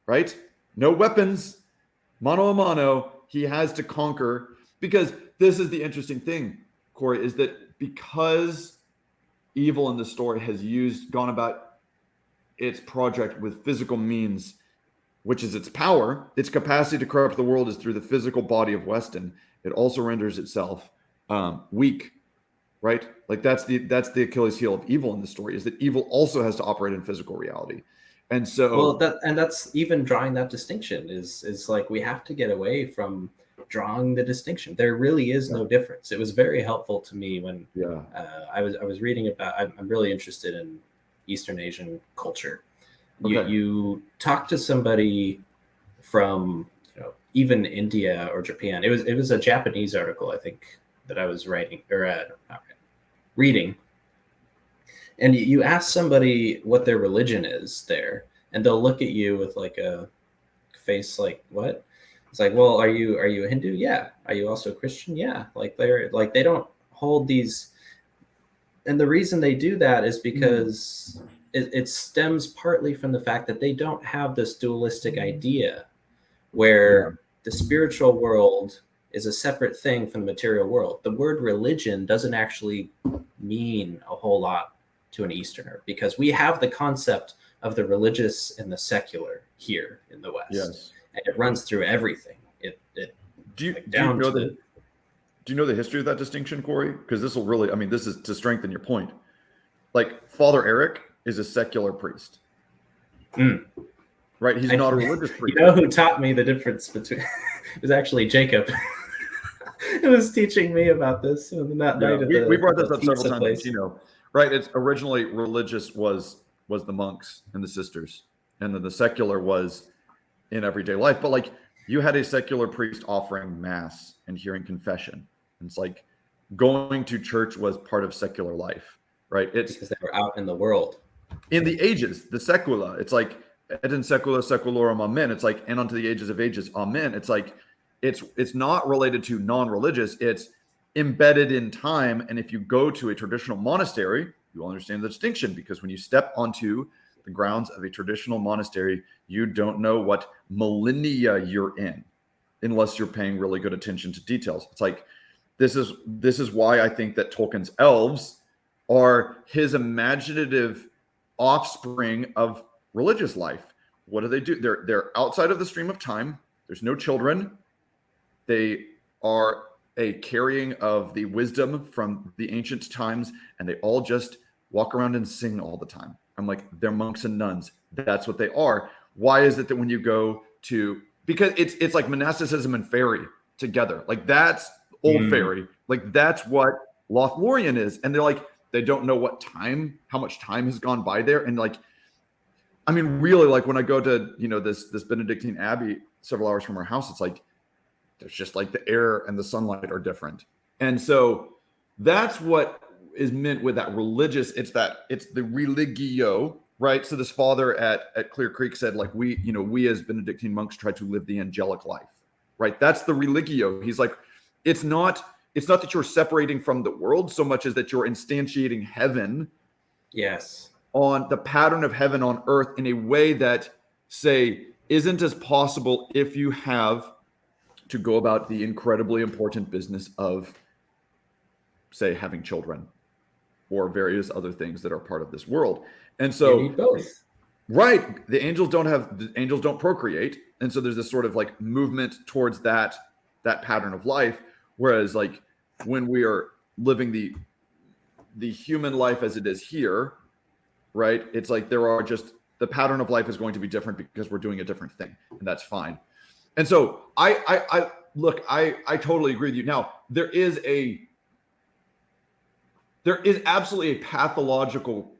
S1: right? No weapons, mano a mano. He has to conquer, because this is the interesting thing, Cory, is that because evil in the story has gone about its project with physical means, which is its power, its capacity to corrupt the world is through the physical body of Weston. It also renders itself weak, right? Like that's the Achilles heel of evil in the story, is that evil also has to operate in physical reality. And so,
S2: that's even drawing that distinction is like, we have to get away from drawing the distinction. There really is no difference. It was very helpful to me when I was reading about. I'm really interested in Eastern Asian culture. You talk to somebody from even India or Japan. It was a Japanese article, I think, that I was reading. And you ask somebody what their religion is there, and they'll look at you with like a face like, what? It's like, well, are you a Hindu? Yeah. Are you also a Christian? Yeah. Like they don't hold these. And the reason they do that is because it stems partly from the fact that they don't have this dualistic idea where the spiritual world is a separate thing from the material world. The word religion doesn't actually mean a whole lot to an Easterner, because we have the concept of the religious and the secular here in the West, and it runs through everything.
S1: Do you know the history of that distinction, Cory? Because this will really, this is to strengthen your point. Like Father Eric is a secular priest, right? He's not a religious priest.
S2: You know who taught me the difference between? It was actually Jacob. It was teaching me about this. We brought
S1: this up several times. Right? It's originally religious was the monks and the sisters, and then the secular was in everyday life. But like you had a secular priest offering mass and hearing confession. And it's like going to church was part of secular life, right? It's
S2: because they were out in the world.
S1: In the ages, the secula. It's like et in secula seculorum, amen. It's like and unto the ages of ages, amen. It's like it's not related to non-religious. It's embedded in time. And if you go to a traditional monastery, you understand the distinction, because when you step onto the grounds of a traditional monastery, you don't know what millennia you're in unless you're paying really good attention to details. It's like this is why I think that Tolkien's elves are his imaginative offspring of religious life. What do? They're outside of the stream of time. There's no children. They are a carrying of the wisdom from the ancient times, and they all just walk around and sing all the time. I'm like, they're monks and nuns. That's what they are. Why is it that when you go to, because it's like monasticism and fairy together. Like that's old fairy. Like that's what Lothlorien is. And they're like, they don't know how much time has gone by there. And like, I mean, really, like when I go to, this Benedictine Abbey several hours from our house, it's like, there's just like the air and the sunlight are different. And so that's what is meant with that religious. It's the religio, right? So this father at Clear Creek said, like, we as Benedictine monks try to live the angelic life, right? That's the religio. He's like, it's not that you're separating from the world so much as that you're instantiating heaven.
S2: Yes.
S1: On the pattern of heaven on earth in a way that, say, isn't as possible if you have to go about the incredibly important business of, say, having children or various other things that are part of this world. And so
S2: you need both.
S1: Right. The angels don't procreate. And so there's this sort of like movement towards that pattern of life. Whereas like when we are living the human life as it is here, right? It's like the pattern of life is going to be different because we're doing a different thing, and that's fine. And so I totally agree with you. Now, there is absolutely a pathological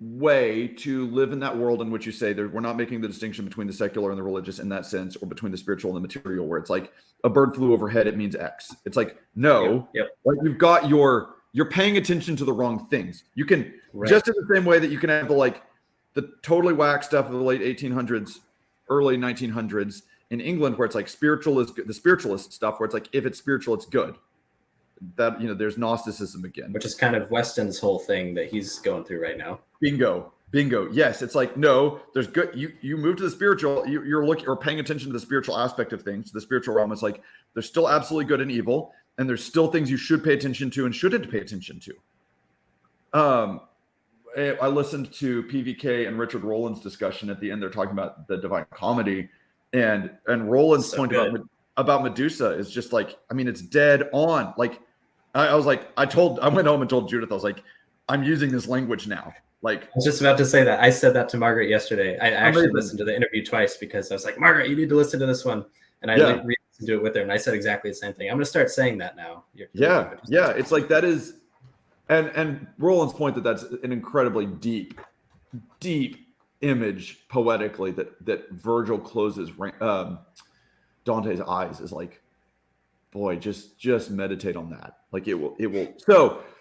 S1: way to live in that world in which you say we're not making the distinction between the secular and the religious in that sense, or between the spiritual and the material, where it's like a bird flew overhead, it means X. It's like, no,
S2: Yep.
S1: Like you're paying attention to the wrong things. You can, just in the same way that you can have the totally whack stuff of the late 1800s, early 1900s in England, where it's like the spiritualist stuff, where it's like, if it's spiritual, it's good. That, there's Gnosticism again.
S2: Which is kind of Weston's whole thing that he's going through right now.
S1: Bingo. Yes, it's like, no, there's good. You move to the spiritual. You're looking or paying attention to the spiritual aspect of things. The spiritual realm. It's like there's still absolutely good and evil, and there's still things you should pay attention to and shouldn't pay attention to. I listened to PVK and Richard Rowland's discussion at the end. They're talking about the Divine Comedy, and Rowland's point about Medusa is just like, I mean, it's dead on. Like, I was like, I went home and told Judith, I was like, I'm using this language now. Like,
S2: I was just about to say that. I said that to Margaret yesterday. I actually listened to the interview twice because I was like, Margaret, you need to listen to this one. And I re-listened to it with her, and I said exactly the same thing. I'm going to start saying that now.
S1: Yeah. It's like that is, and Roland's point that's an incredibly deep image poetically that Virgil closes Dante's eyes is like, boy, just meditate on that. Like it will.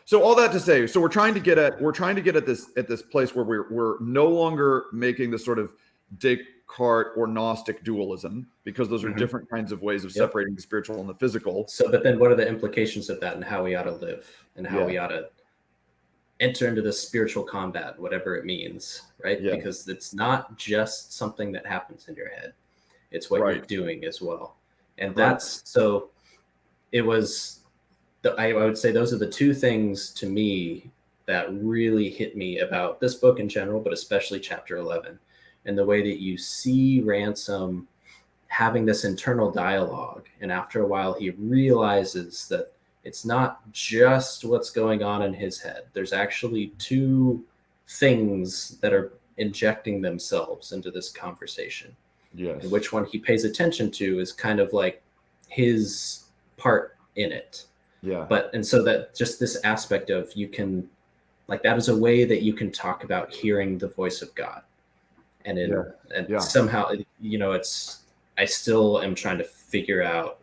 S1: So all that to say, so we're trying to get at this place where we're no longer making the sort of Descartes or Gnostic dualism, because those are different kinds of ways of separating the spiritual and the physical.
S2: So, but then what are the implications of that, and how we ought to live, and how we ought to enter into this spiritual combat, whatever it means, right?
S1: Yeah.
S2: Because it's not just something that happens in your head. It's what you're doing as well. And so it was, I would say those are the two things to me that really hit me about this book in general, but especially chapter 11, and the way that you see Ransom having this internal dialogue. And after a while, he realizes that it's not just what's going on in his head. There's actually two things that are injecting themselves into this conversation.
S1: Yes.
S2: And which one he pays attention to is kind of like his part in it.
S1: Yeah.
S2: And so that just this aspect of that is a way that you can talk about hearing the voice of God. And somehow, I still am trying to figure out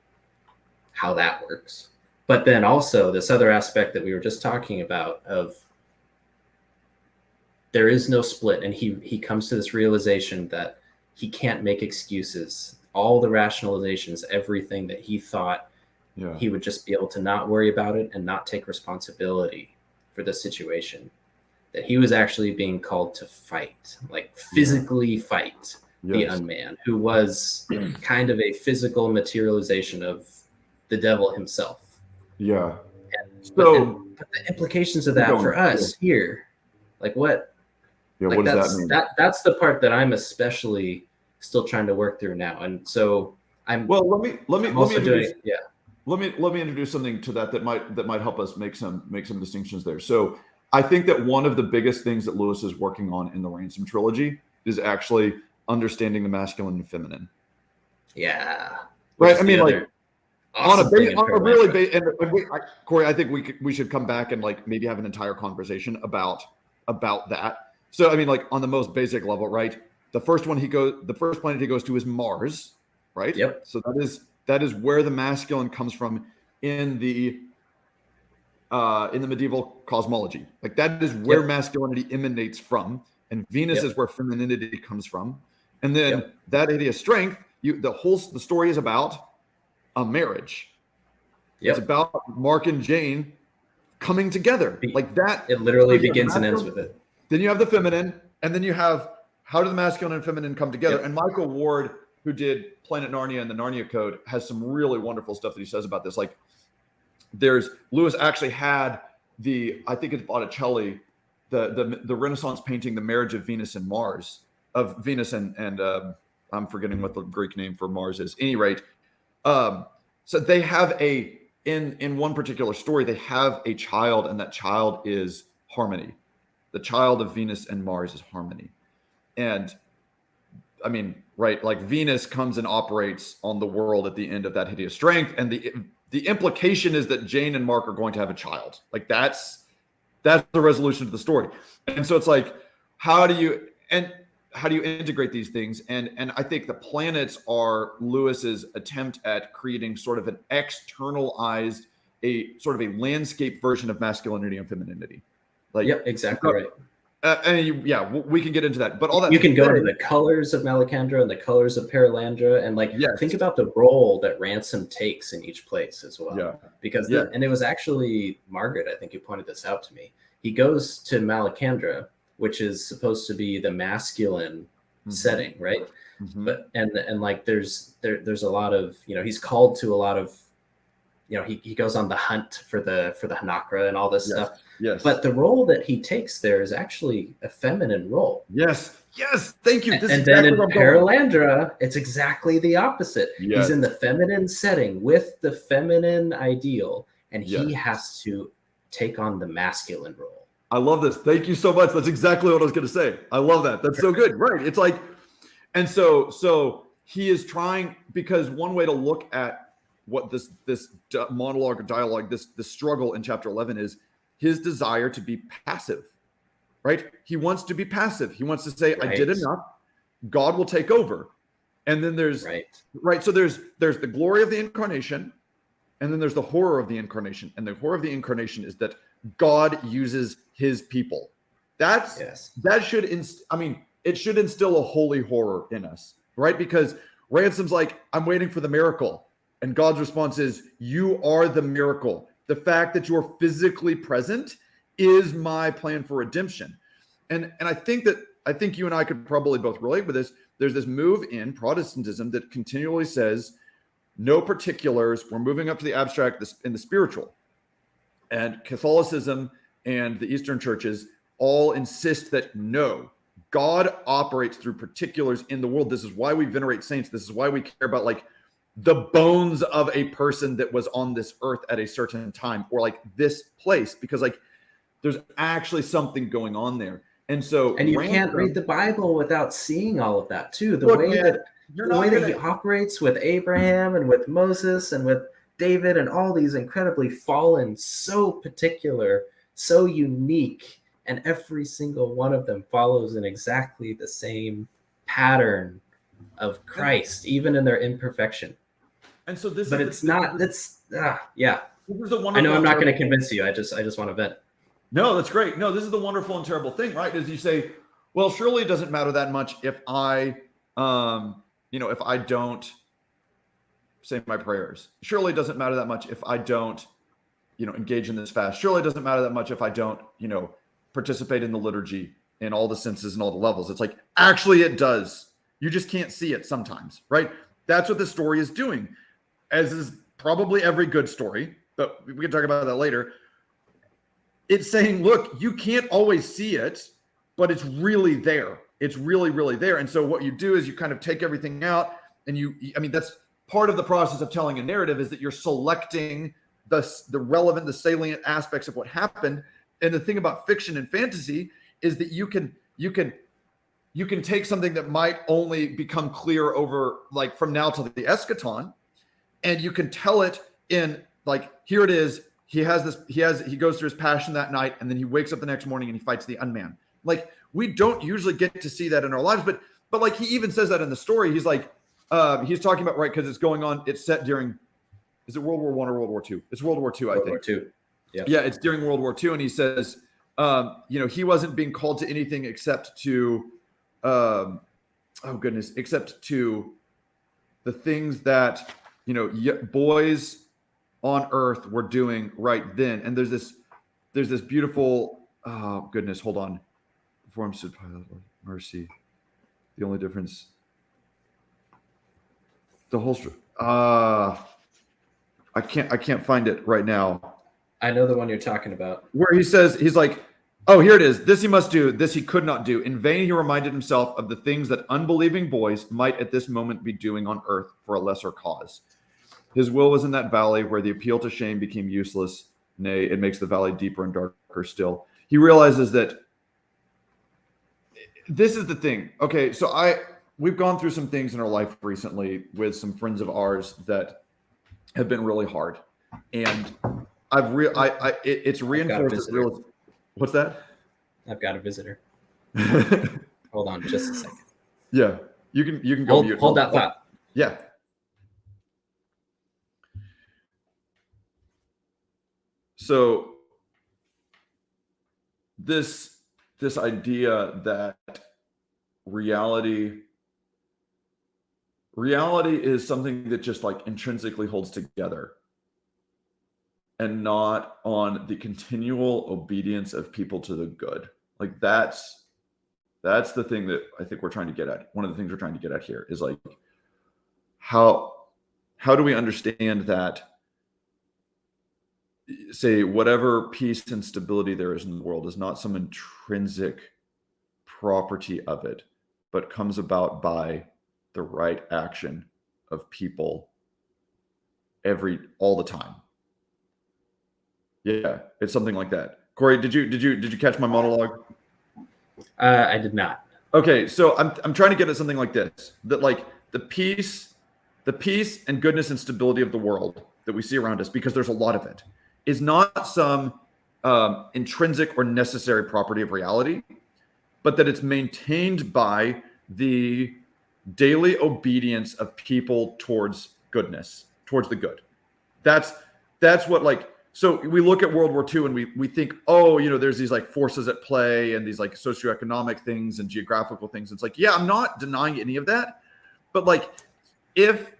S2: how that works. But then also this other aspect that we were just talking about of there is no split, and he comes to this realization that he can't make excuses. All the rationalizations, everything that he thought he would just be able to not worry about it and not take responsibility for the situation, that he was actually being called to fight, like physically fight the unman, who was kind of a physical materialization of the devil himself.
S1: Yeah.
S2: But the implications of that for us here, like what?
S1: Yeah,
S2: like
S1: what does that mean?
S2: That's the part that I'm especially still trying to work through now. And so I'm
S1: let me introduce,
S2: doing, yeah.
S1: Let me introduce something to that might help us make some distinctions there. So I think that one of the biggest things that Lewis is working on in the Ransom trilogy is actually understanding the masculine and feminine.
S2: Yeah.
S1: Right. I mean, like awesome on a really Cory, I think we should come back and like maybe have an entire conversation about that. So I mean, like on the most basic level, right? The first planet he goes to is Mars, right?
S2: Yep.
S1: So that is where the masculine comes from in the medieval cosmology. Like that is where masculinity emanates from, and Venus is where femininity comes from. And then that hideous strength, the story is about a marriage. It's about Mark and Jane coming together like that.
S2: It literally begins and ends with it.
S1: Then you have the feminine, and then you have how do the masculine and feminine come together? And Michael Ward, who did Planet Narnia and the Narnia Code, has some really wonderful stuff that he says about this. Like Lewis actually had I think it's Botticelli, the Renaissance painting, The Marriage of Venus and Mars, of Venus and I'm forgetting what the Greek name for Mars is. At any rate, so they have in one particular story, they have a child, and that child is Harmony. The child of Venus and Mars is Harmony. And I mean, right, like Venus comes and operates on the world at the end of that hideous strength. And the implication is that Jane and Mark are going to have a child. Like that's the resolution of the story. And so it's like, how do you integrate these things? And I think the planets are Lewis's attempt at creating sort of an externalized, a sort of a landscape version of masculinity and femininity. Like,
S2: exactly right.
S1: We can get into that, but all that
S2: you can go into the colors of Malacandra and the colors of Perelandra, and think about the role that Ransom takes in each place as well.
S1: Yeah,
S2: because and it was actually Margaret, I think, who pointed this out to me. He goes to Malacandra, which is supposed to be the masculine setting, right? But and like there's a lot of, he's called to a lot of, he goes on the hunt for the Hanakra and all this stuff.
S1: Yes.
S2: But the role that he takes there is actually a feminine role.
S1: Yes. Thank you.
S2: And then in Perelandra, it's exactly the opposite.
S1: Yes.
S2: He's in the feminine setting with the feminine ideal, and he has to take on the masculine role.
S1: I love this. Thank you so much. That's exactly what I was going to say. I love that. That's so good. Right. It's like, and so he is trying, because one way to look at what this monologue or dialogue, this struggle in chapter 11 is his desire to be passive, right? He wants to be passive. He wants to say, I did enough. God will take over. And then there's, right. So there's the glory of the incarnation, and then there's the horror of the incarnation. And the horror of the incarnation is that God uses his people. That should, it should instill a holy horror in us, right? Because Ransom's like, I'm waiting for the miracle. And God's response is, you are the miracle. The fact that you're physically present is my plan for redemption. And I think you and I could probably both relate with this. There's this move in Protestantism that continually says, no particulars, we're moving up to the abstract and the spiritual. And Catholicism and the Eastern churches all insist that no, God operates through particulars in the world. This is why we venerate saints. This is why we care about like the bones of a person that was on this earth at a certain time, or like this place, because like there's actually something going on there. And so,
S2: and you can't read the Bible without seeing all of that too. The way that he operates with Abraham and with Moses and with David and all these incredibly fallen, so particular, so unique, and every single one of them follows in exactly the same pattern of Christ, even in their imperfection.
S1: And so this,
S2: but it's not. That's
S1: This is the
S2: I
S1: wonderful.
S2: know I'm
S1: and
S2: not going to
S1: terrible-
S2: convince you. I just want to vent.
S1: No, that's great. No, this is the wonderful and terrible thing, right? Is you say, well, surely it doesn't matter that much if I, if I don't say my prayers. Surely it doesn't matter that much if I don't, engage in this fast. Surely it doesn't matter that much if I don't, participate in the liturgy in all the senses and all the levels. It's like, actually it does. You just can't see it sometimes, right? That's what the story is doing, as is probably every good story, but we can talk about that later. It's saying, look, you can't always see it, but it's really there. It's really, really there. And so what you do is you kind of take everything out and that's part of the process of telling a narrative, is that you're selecting the relevant, the salient aspects of what happened. And the thing about fiction and fantasy is that you can take something that might only become clear over, like, from now till the eschaton, and you can tell it in, like, here it is. He goes through his passion that night, and then he wakes up the next morning and he fights the unman. Like, we don't usually get to see that in our lives, but like, he even says that in the story. He's like, he's talking about, right, because it's going on. It's set during, is it World War I or World War II? It's World War II, I think.
S2: World War II.
S1: Yeah, it's during World War II, and he says, he wasn't being called to anything except to, except to the things that boys on Earth were doing right then. And there's this beautiful, oh goodness, hold on. Forms to mercy. The only difference. The whole I can't find it right now.
S2: I know the one you're talking about.
S1: Where he says, he's like, oh, here it is. This he must do. This he could not do. In vain he reminded himself of the things that unbelieving boys might at this moment be doing on earth for a lesser cause. His will was in that valley where the appeal to shame became useless. Nay, it makes the valley deeper and darker still. He realizes that this is the thing. Okay, so we've gone through some things in our life recently with some friends of ours that have been really hard, and it's reinforced this real. What's that?
S2: I've got a visitor. Hold on, just a second.
S1: Yeah, you can go mute.
S2: Hold that thought.
S1: Yeah. So this idea that reality is something that just, like, intrinsically holds together, and not on the continual obedience of people to the good. Like, that's the thing that I think we're trying to get at. One of the things we're trying to get at here is, like, how do we understand that, say, whatever peace and stability there is in the world is not some intrinsic property of it, but comes about by the right action of people all the time. Yeah, it's something like that. Cory, did you catch my monologue?
S2: I did not.
S1: Okay, so I'm trying to get at something like this, that, like, the peace and goodness and stability of the world that we see around us, because there's a lot of it, is not some intrinsic or necessary property of reality, but that it's maintained by the daily obedience of people towards goodness, towards the good. That's what, like, so we look at World War II and we think, oh, there's these, like, forces at play and these, like, socioeconomic things and geographical things. It's like, yeah, I'm not denying any of that, but, like, if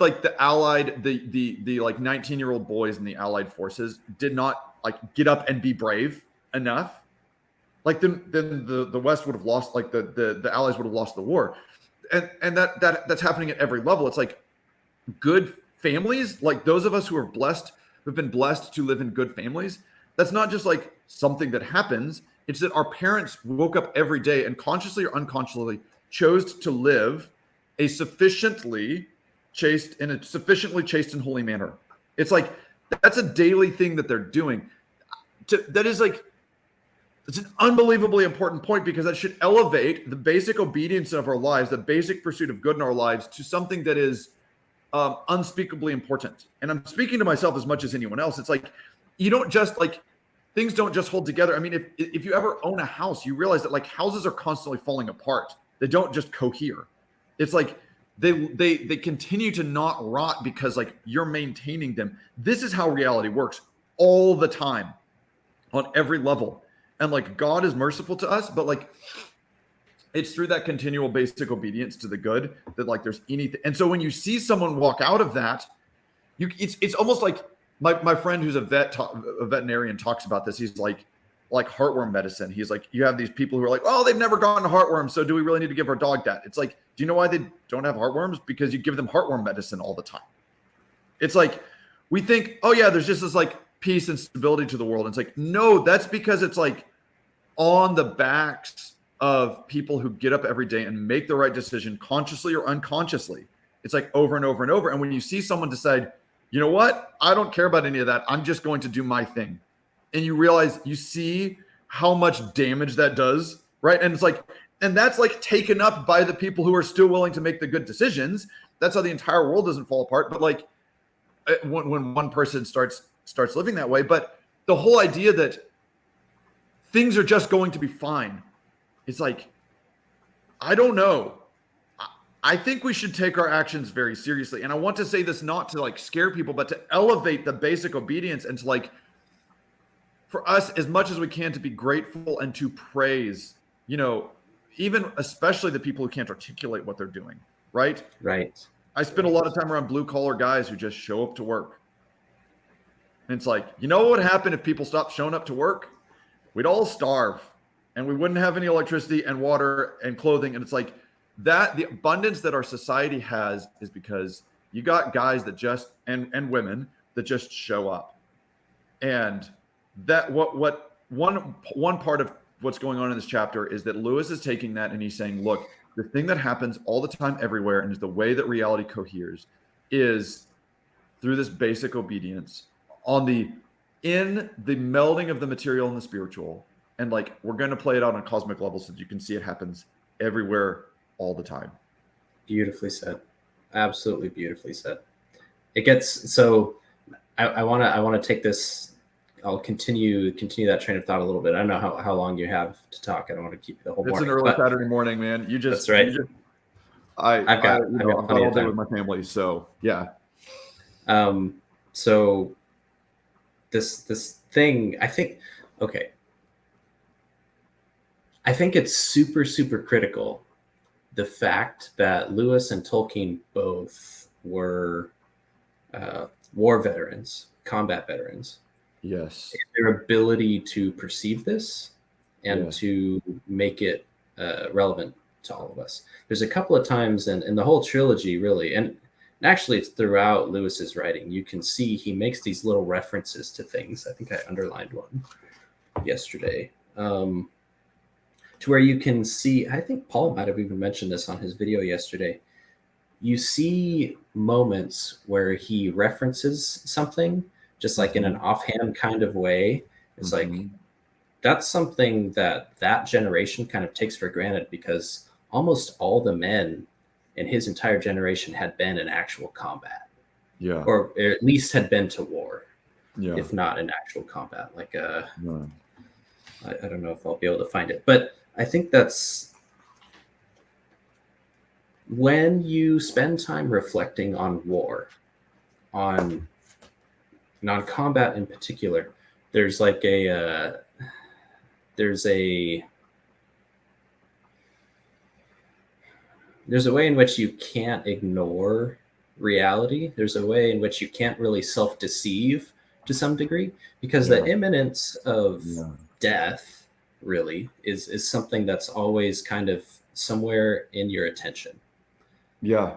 S1: like the Allied, the like 19-year-old boys in the Allied forces did not, like, get up and be brave enough, like, then the West would have lost, like, the Allies would have lost the war, and that's happening at every level. It's like, good families, like those of us who've been blessed to live in good families, that's not just, like, something that happens. It's that our parents woke up every day and consciously or unconsciously chose to live a sufficiently chaste and holy manner. It's like, that's a daily thing that they're doing. That is, like, it's an unbelievably important point, because that should elevate the basic obedience of our lives, the basic pursuit of good in our lives, to something that is unspeakably important. And I'm speaking to myself as much as anyone else. It's like, you don't just, like, things don't just hold together. I mean, if you ever own a house, you realize that, like, houses are constantly falling apart. They don't just cohere. It's like, they continue to not rot because like you're maintaining them. This is how reality works all the time on every level. And like God is merciful to us, but like it's through that continual basic obedience to the good that like there's anything. And so when you see someone walk out of that, it's almost like my friend who's a veterinarian talks about this. He's like heartworm medicine. He's like, you have these people who are like, oh, they've never gotten heartworms, so do we really need to give our dog that? It's like, do you know why they don't have heartworms? Because you give them heartworm medicine all the time. It's like we think, oh yeah, there's just this like peace and stability to the world. And it's like, no, that's because it's like on the backs of people who get up every day and make the right decision consciously or unconsciously. It's like over and over and over. And when you see someone decide, you know what, I don't care about any of that, I'm just going to do my thing, and you realize, you see how much damage that does, right? And it's like, and that's like taken up by the people who are still willing to make the good decisions. That's how the entire world doesn't fall apart. But like when one person starts living that way, but the whole idea that things are just going to be fine, it's like, I don't know. I think we should take our actions very seriously. And I want to say this not to like scare people, but to elevate the basic obedience and to like, for us, as much as we can, to be grateful and to praise, you know, even especially the people who can't articulate what they're doing, right?
S2: Right.
S1: I spend a lot of time around blue collar guys who just show up to work. And it's like, you know what would happen if people stopped showing up to work? We'd all starve and we wouldn't have any electricity and water and clothing. And it's like that, the abundance that our society has is because you got guys that just, and women that just show up. And that one part of what's going on in this chapter is that Lewis is taking that and he's saying, look, the thing that happens all the time everywhere and is the way that reality coheres is through this basic obedience in the melding of the material and the spiritual. And like, we're going to play it out on a cosmic level so that you can see it happens everywhere all the time.
S2: Beautifully said. Absolutely beautifully said. It gets, so I want to take this, I'll continue that train of thought a little bit. I don't know how long you have to talk. I don't want to keep you the whole morning.
S1: It's an early Saturday morning, man. You just,
S2: that's right.
S1: I've got all day with my family. So yeah.
S2: So this thing, I think it's super, super critical. The fact that Lewis and Tolkien both were war veterans, combat veterans.
S1: Yes.
S2: Their ability to perceive this and to make it relevant to all of us. There's a couple of times in the whole trilogy, really, and actually it's throughout Lewis's writing, you can see he makes these little references to things. I think I underlined one yesterday, to where you can see, I think Paul might have even mentioned this on his video yesterday. You see moments where he references something just like in an offhand kind of way. It's like, that's something that generation kind of takes for granted, because almost all the men in his entire generation had been in actual combat. Yeah. Or at least had been to war. Yeah. If not in actual combat. Like, I don't know if I'll be able to find it, but I think that's when you spend time reflecting on war, on non-combat in particular, there's like there's a way in which you can't ignore reality. There's a way in which you can't really self-deceive to some degree, because the imminence of death really is something that's always kind of somewhere in your attention. Yeah.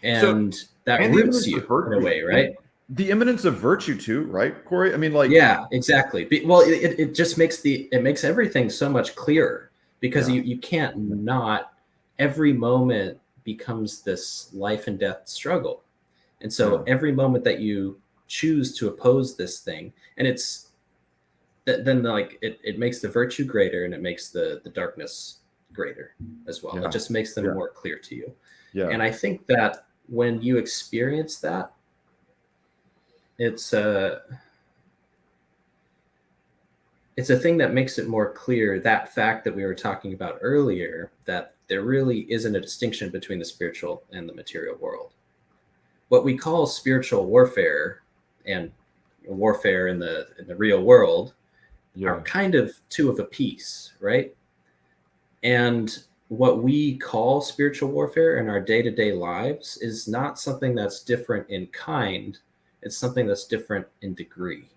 S2: And so, that roots you in a way, right?
S1: The imminence of virtue too, right, Cory? I mean, like,
S2: yeah, exactly. Well, it just makes everything so much clearer, because you can't not, every moment becomes this life and death struggle. And so every moment that you choose to oppose this thing, and it's then like it makes the virtue greater, and it makes the darkness greater as well. It just makes them more clear to you. Yeah. And I think that when you experience that, it's a thing that makes it more clear, that fact that we were talking about earlier, that there really isn't a distinction between the spiritual and the material world. What we call spiritual warfare and warfare in the real world are kind of two of a piece, right? And what we call spiritual warfare in our day-to-day lives is not something that's different in kind. It's something that's different in degree.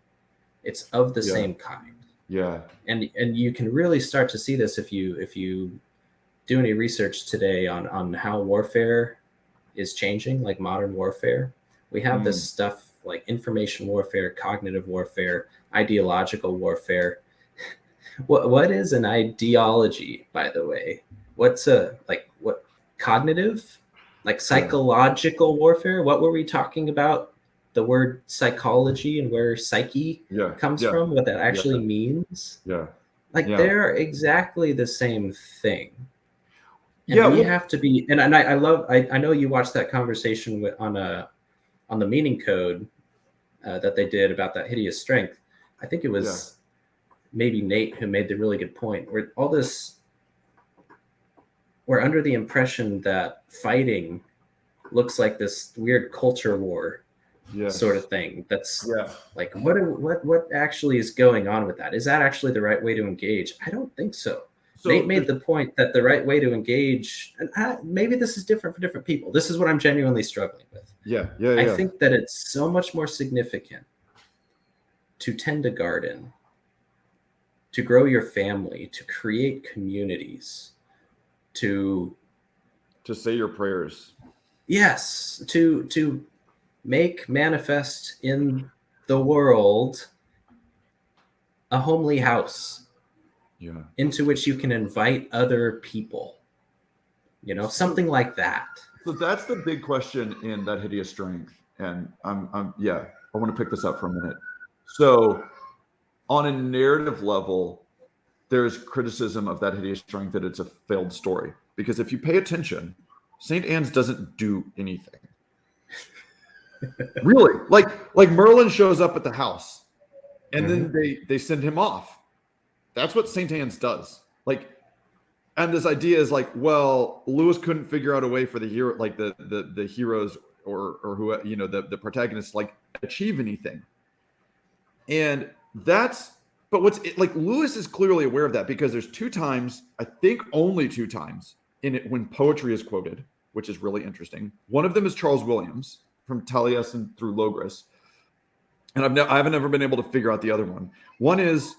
S2: It's of the same kind.
S1: Yeah.
S2: And you can really start to see this if you do any research today on how warfare is changing, like modern warfare. We have this stuff like information warfare, cognitive warfare, ideological warfare. What is an ideology, by the way? What's what cognitive, like psychological warfare? What were we talking about? The word psychology and where psyche comes from, what that actually means. They're exactly the same thing. And we have to be, and I know you watched that conversation on the meaning code that they did about that hideous strength. I think it was maybe Nate who made the really good point where we're under the impression that fighting looks like this weird culture war sort of thing. That's like, what actually is going on with that? Is that actually the right way to engage? I don't think so. Nate made the point that the right way to engage, and maybe this is different for different people. This is what I'm genuinely struggling with. I think that it's so much more significant to tend a garden, to grow your family, to create communities, to
S1: say your prayers.
S2: Yes, to make manifest in the world a homely house into which you can invite other people, something like that.
S1: So that's the big question in that hideous strength. And I want to pick this up for a minute. So on a narrative level, there's criticism of that hideous strength that it's a failed story. Because if you pay attention, St. Anne's doesn't do anything. Really? Like Merlin shows up at the house and then they send him off. That's what St. Anne's does. And this idea is well, Lewis couldn't figure out a way for the hero, like the heroes or who, the protagonists, achieve anything. And but Lewis is clearly aware of that because there's two times, I think only two times in it when poetry is quoted, which is really interesting. One of them is Charles Williams from Taliesin through Logris. And I haven't ever been able to figure out the other one. One is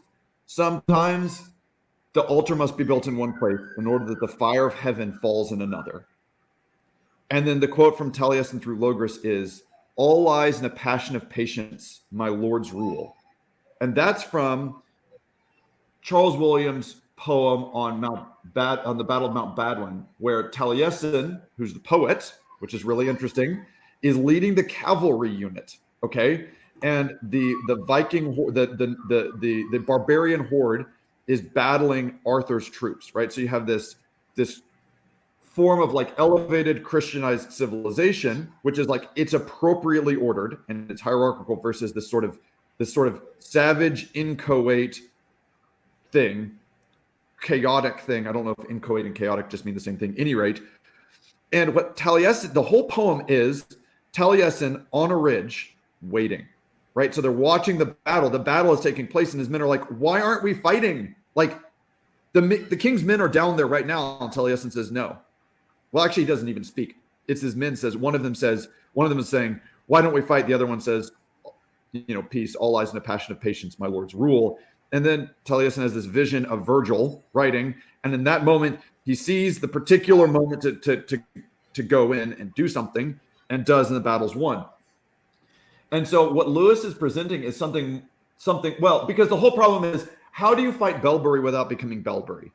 S1: sometimes the altar must be built in one place in order that the fire of heaven falls in another. And then the quote from Taliesin through Logris is, "All lies in a passion of patience, my Lord's rule." And that's from Charles Williams' poem on the Battle of Mount Badwin, where Taliesin, who's the poet, which is really interesting, is leading the cavalry unit. Okay, and the Viking, the barbarian horde is battling Arthur's troops, right? So you have this form of elevated Christianized civilization, which is it's appropriately ordered and it's hierarchical versus this sort of savage inchoate thing, chaotic thing. I don't know if inchoate and chaotic just mean the same thing. At any rate, and what Taliesin, the whole poem is Taliesin on a ridge waiting. Right, so they're watching the battle. The battle is taking place, and his men are like, "Why aren't we fighting?" The king's men are down there right now. And Taliesin says, "No." Well, actually, he doesn't even speak. It's his men. One of them is saying, "Why don't we fight?" The other one says, "Peace. All lies in a passion of patience, my Lord's rule." And then Taliesin has this vision of Virgil writing, and in that moment, he sees the particular moment to go in and do something, and does, and the battle's won. And so what Lewis is presenting is something, because the whole problem is, how do you fight Bellbury without becoming Bellbury?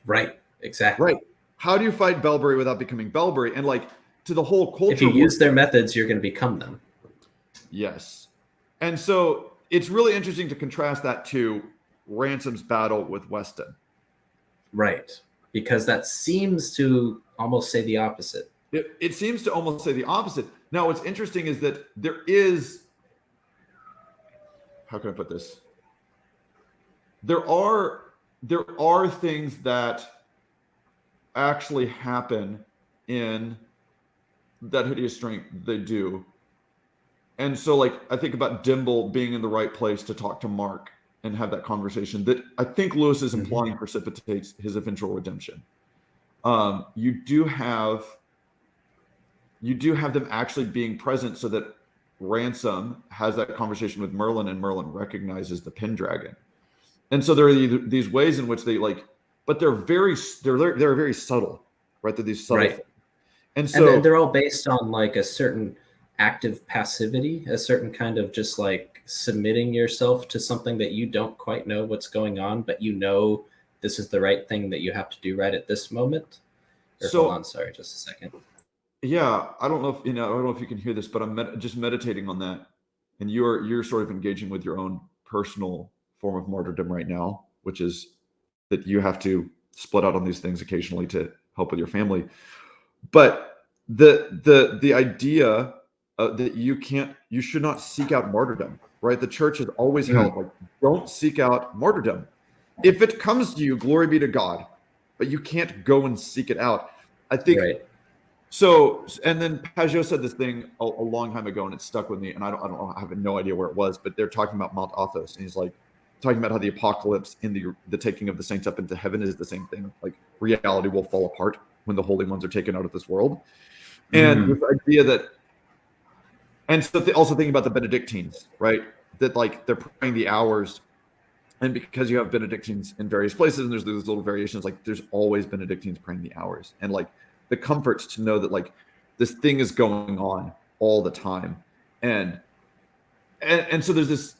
S2: Right, exactly.
S1: Right. How do you fight Bellbury without becoming Bellbury? And to the whole culture.
S2: If you use their methods, you're going to become them.
S1: Yes. And so it's really interesting to contrast that to Ransom's battle with Weston.
S2: Right. Because that seems to almost say the opposite.
S1: It seems to almost say the opposite. Now, what's interesting is that there is, how can I put this? There are things that actually happen in that hideous strength. They do. And so, like, I think about Dimble being in the right place to talk to Mark and have that conversation that I think Lewis is implying precipitates his eventual redemption. You do have them actually being present so that Ransom has that conversation with Merlin, and Merlin recognizes the Pendragon. And so there are these ways in which they like, but they're very subtle, right? They're these subtle
S2: Right.
S1: things. And so
S2: they're all based on like a certain active passivity, a certain kind of just like submitting yourself to something that you don't quite know what's going on, but you know this is the right thing that you have to do right at this moment. Or
S1: so
S2: hold on, sorry, just a second.
S1: yeah, I don't know if I don't know if you can hear this, but I'm just meditating on that, and you're sort of engaging with your own personal form of martyrdom right now, which is that you have to split out on these things occasionally to help with your family. But the idea that you should not seek out martyrdom, right? The church has always held like, don't seek out martyrdom. If it comes to you, glory be to God, but you can't go and seek it out. I think.
S2: Right.
S1: So, and then Pajot said this thing a long time ago, and it stuck with me. And I don't know, I have no idea where it was, but they're talking about Mount Athos, and he's like talking about how the apocalypse and the taking of the saints up into heaven is the same thing. Like reality will fall apart when the holy ones are taken out of this world, and this idea that, and so also thinking about the Benedictines, right? That like they're praying the hours, and because you have Benedictines in various places, and there's these little variations, like there's always Benedictines praying the hours, and like the comforts to know that like this thing is going on all the time, and so there's this.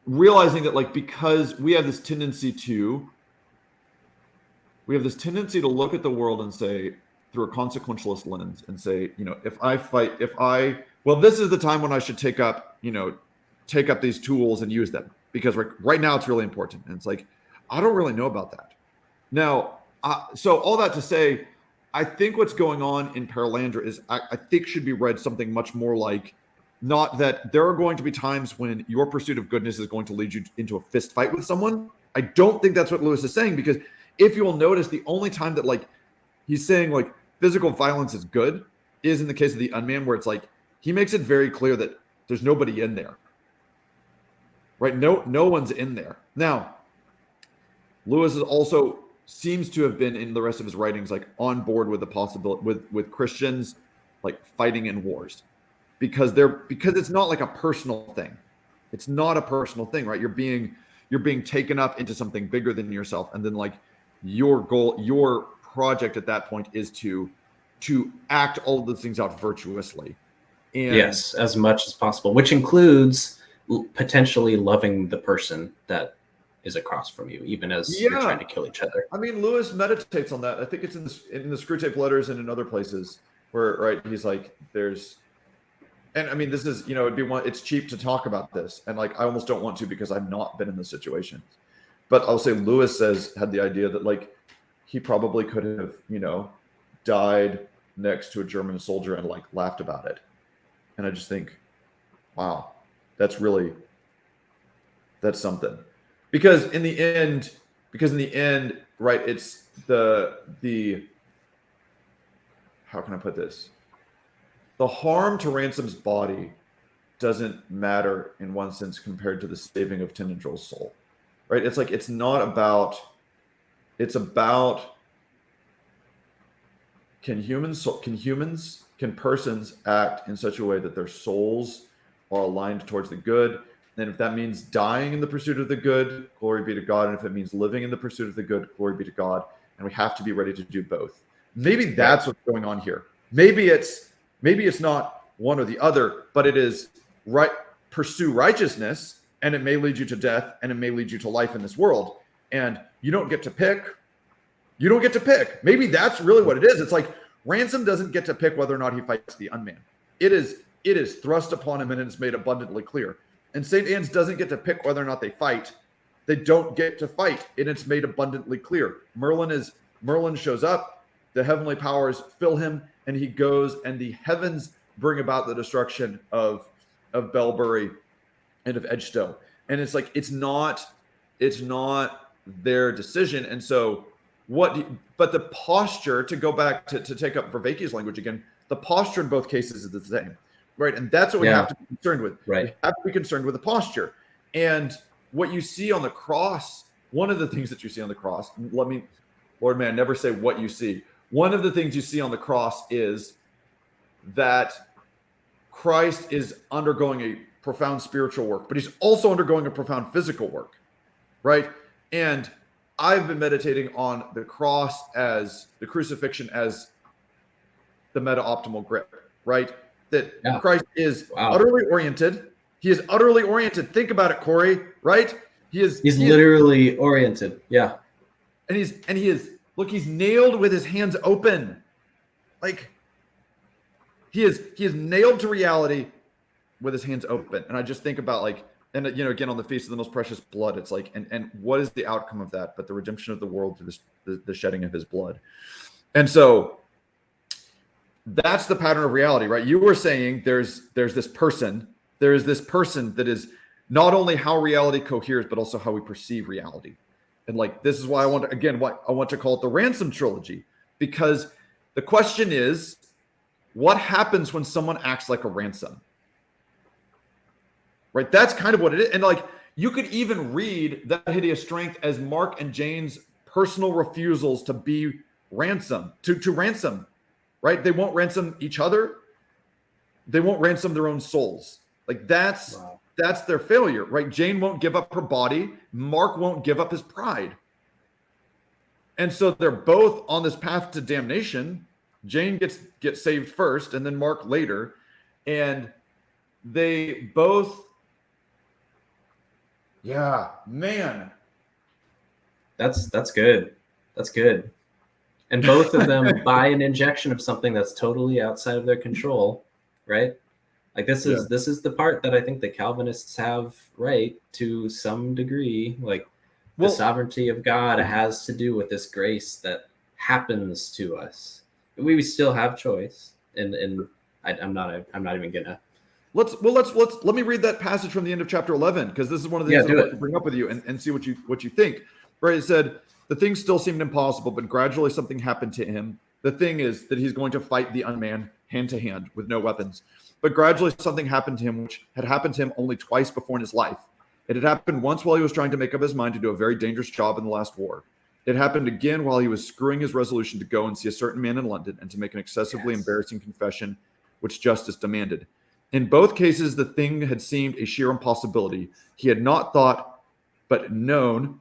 S1: Realizing that like because we have this tendency to look at the world and say through a consequentialist lens and say, well, this is the time when I should take up these tools and use them because right now it's really important. And it's like, I don't really know about that. Now, so all that to say, I think what's going on in Perelandra is I think should be read something much more like, not that there are going to be times when your pursuit of goodness is going to lead you into a fist fight with someone. I don't think that's what Lewis is saying, because if you will notice, the only time that like he's saying like physical violence is good is in the case of the Unman, where it's like he makes it very clear that there's nobody in there, right? No one's in there. Now, Lewis is also seems to have been in the rest of his writings like on board with the possibility with Christians like fighting in wars. Because it's not like a personal thing. It's not a personal thing, right? You're being taken up into something bigger than yourself, and then like your goal, your project at that point is to act all of those things out virtuously. And
S2: yes, as much as possible, which includes potentially loving the person that is across from you, even as you're trying to kill each other.
S1: I mean, Lewis meditates on that. I think it's in the Screwtape Letters and in other places where, right, he's like, and I mean, this is, it's cheap to talk about this. And like, I almost don't want to because I've not been in this situation. But I'll say Lewis had the idea that like, he probably could have, died next to a German soldier and like laughed about it. And I just think, wow, that's something. Because in the end, right, it's the how can I put this? The harm to Ransom's body doesn't matter in one sense compared to the saving of Tendrill's soul, right? It's like, it's about can persons act in such a way that their souls are aligned towards the good? And if that means dying in the pursuit of the good, glory be to God. And if it means living in the pursuit of the good, glory be to God. And we have to be ready to do both. Maybe that's what's going on here. Maybe it's not one or the other, but it is right. Pursue righteousness, and it may lead you to death, and it may lead you to life in this world. And you don't get to pick. Maybe that's really what it is. It's like Ransom doesn't get to pick whether or not he fights the Unman. It is thrust upon him, and it's made abundantly clear. And St. Anne's doesn't get to pick whether or not they fight. They don't get to fight, and it's made abundantly clear. Merlin shows up, the heavenly powers fill him, and he goes, and the heavens bring about the destruction of Bellbury and of Edgestowe. And it's like, it's not their decision. And so but the posture, to go back to take up Vervaeke's language again, the posture in both cases is the same, right? And that's what we have to be concerned with.
S2: Right.
S1: We have to be concerned with the posture. And what you see on the cross, one of the things that you see on the cross, Lord, may I never say what you see. One of the things you see on the cross is that Christ is undergoing a profound spiritual work, but he's also undergoing a profound physical work, right? And I've been meditating on the cross as the crucifixion as the meta-optimal grip, right? That Christ is utterly oriented. He is utterly oriented. Think about it, Cory, right? He's
S2: literally oriented. Yeah.
S1: And he is, look, he's nailed with his hands open. Like, he is nailed to reality with his hands open. And I just think about, like, and again, on the feast of the most precious blood, it's like, and what is the outcome of that but the redemption of the world through the shedding of his blood? And so that's the pattern of reality, right? You were saying there's this person that is not only how reality coheres, but also how we perceive reality. And like, this is why I want to call it the ransom trilogy, because the question is, what happens when someone acts like a ransom? Right? That's kind of what it is. And like, you could even read that hideous strength as Mark and Jane's personal refusals to be ransom, to ransom, right? They won't ransom each other. They won't ransom their own souls. Like, that's their failure, right? Jane won't give up her body. Mark won't give up his pride. And so they're both on this path to damnation. Jane gets saved first, and then Mark later. And they both, yeah, man.
S2: That's good. That's good. And both of them buy an injection of something that's totally outside of their control, right? Like, this is the part that I think the Calvinists have right to some degree. Like, the sovereignty of God has to do with this grace that happens to us. We still have choice, and I'm not even gonna.
S1: Let me read that passage from the end of chapter 11, because this is one of the things I want to bring up with you and see what you think. Right? It said, the thing still seemed impossible, but gradually something happened to him. The thing is that he's going to fight the unmanned hand to hand with no weapons. But gradually something happened to him, which had happened to him only twice before in his life. It had happened once while he was trying to make up his mind to do a very dangerous job in the last war. It happened again while he was screwing his resolution to go and see a certain man in London and to make an excessively embarrassing confession, which justice demanded. In both cases, the thing had seemed a sheer impossibility. He had not thought but known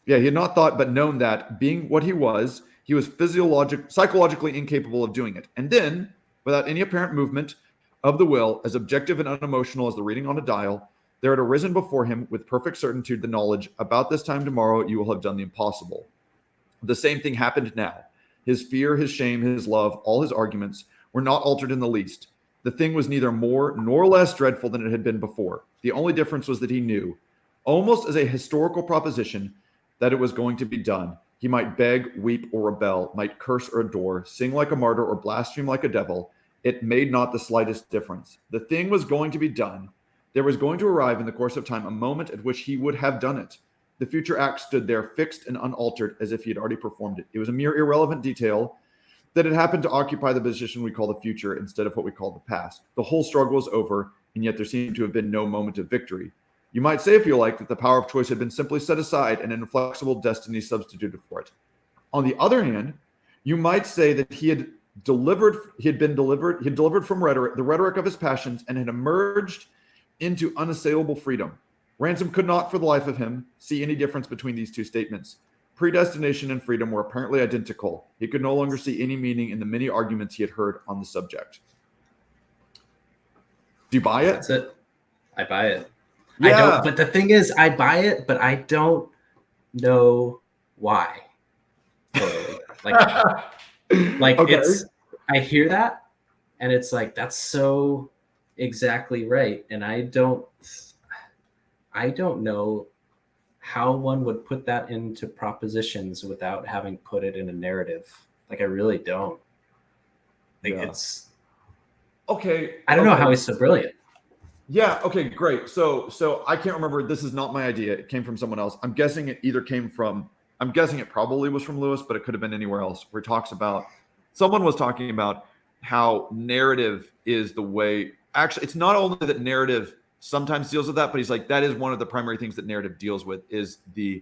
S1: that, being what he was psychologically incapable of doing it. And then, without any apparent movement of the will, as objective and unemotional as the reading on a dial, there had arisen before him with perfect certitude the knowledge, about this time tomorrow you will have done the impossible. The same thing happened now. His fear, his shame, his love, all his arguments were not altered in the least. The thing was neither more nor less dreadful than it had been before. The only difference was that he knew, almost as a historical proposition, that it was going to be done. He might beg, weep, or rebel, might curse or adore, sing like a martyr or blaspheme like a devil. It made not the slightest difference. The thing was going to be done. There was going to arrive in the course of time a moment at which he would have done it. The future act stood there fixed and unaltered as if he had already performed it. It was a mere irrelevant detail that had happened to occupy the position we call the future instead of what we call the past. The whole struggle was over, and yet there seemed to have been no moment of victory. You might say, if you like, that the power of choice had been simply set aside and an inflexible destiny substituted for it. On the other hand, you might say that he had delivered from rhetoric, the rhetoric of his passions, and had emerged into unassailable freedom. Ransom could not, for the life of him, see any difference between these two statements. Predestination and freedom were apparently identical. He could no longer see any meaning in the many arguments he had heard on the subject. Do you buy it?
S2: That's it. I buy it.
S1: Yeah.
S2: I don't, but the thing is, I buy it, but I don't know why. Totally. Okay. It's, I hear that, and it's like, that's so exactly right. And I don't know how one would put that into propositions without having put it in a narrative. Like, I really don't. It's
S1: okay.
S2: I don't know how he's so brilliant.
S1: Yeah. Okay, great. So I can't remember. This is not my idea. It came from someone else. I'm guessing it either came from I'm guessing it probably was from Lewis, but it could have been anywhere else, where he talks about, someone was talking about how narrative is the way, actually, it's not only that narrative sometimes deals with that, but he's like, that is one of the primary things that narrative deals with, is the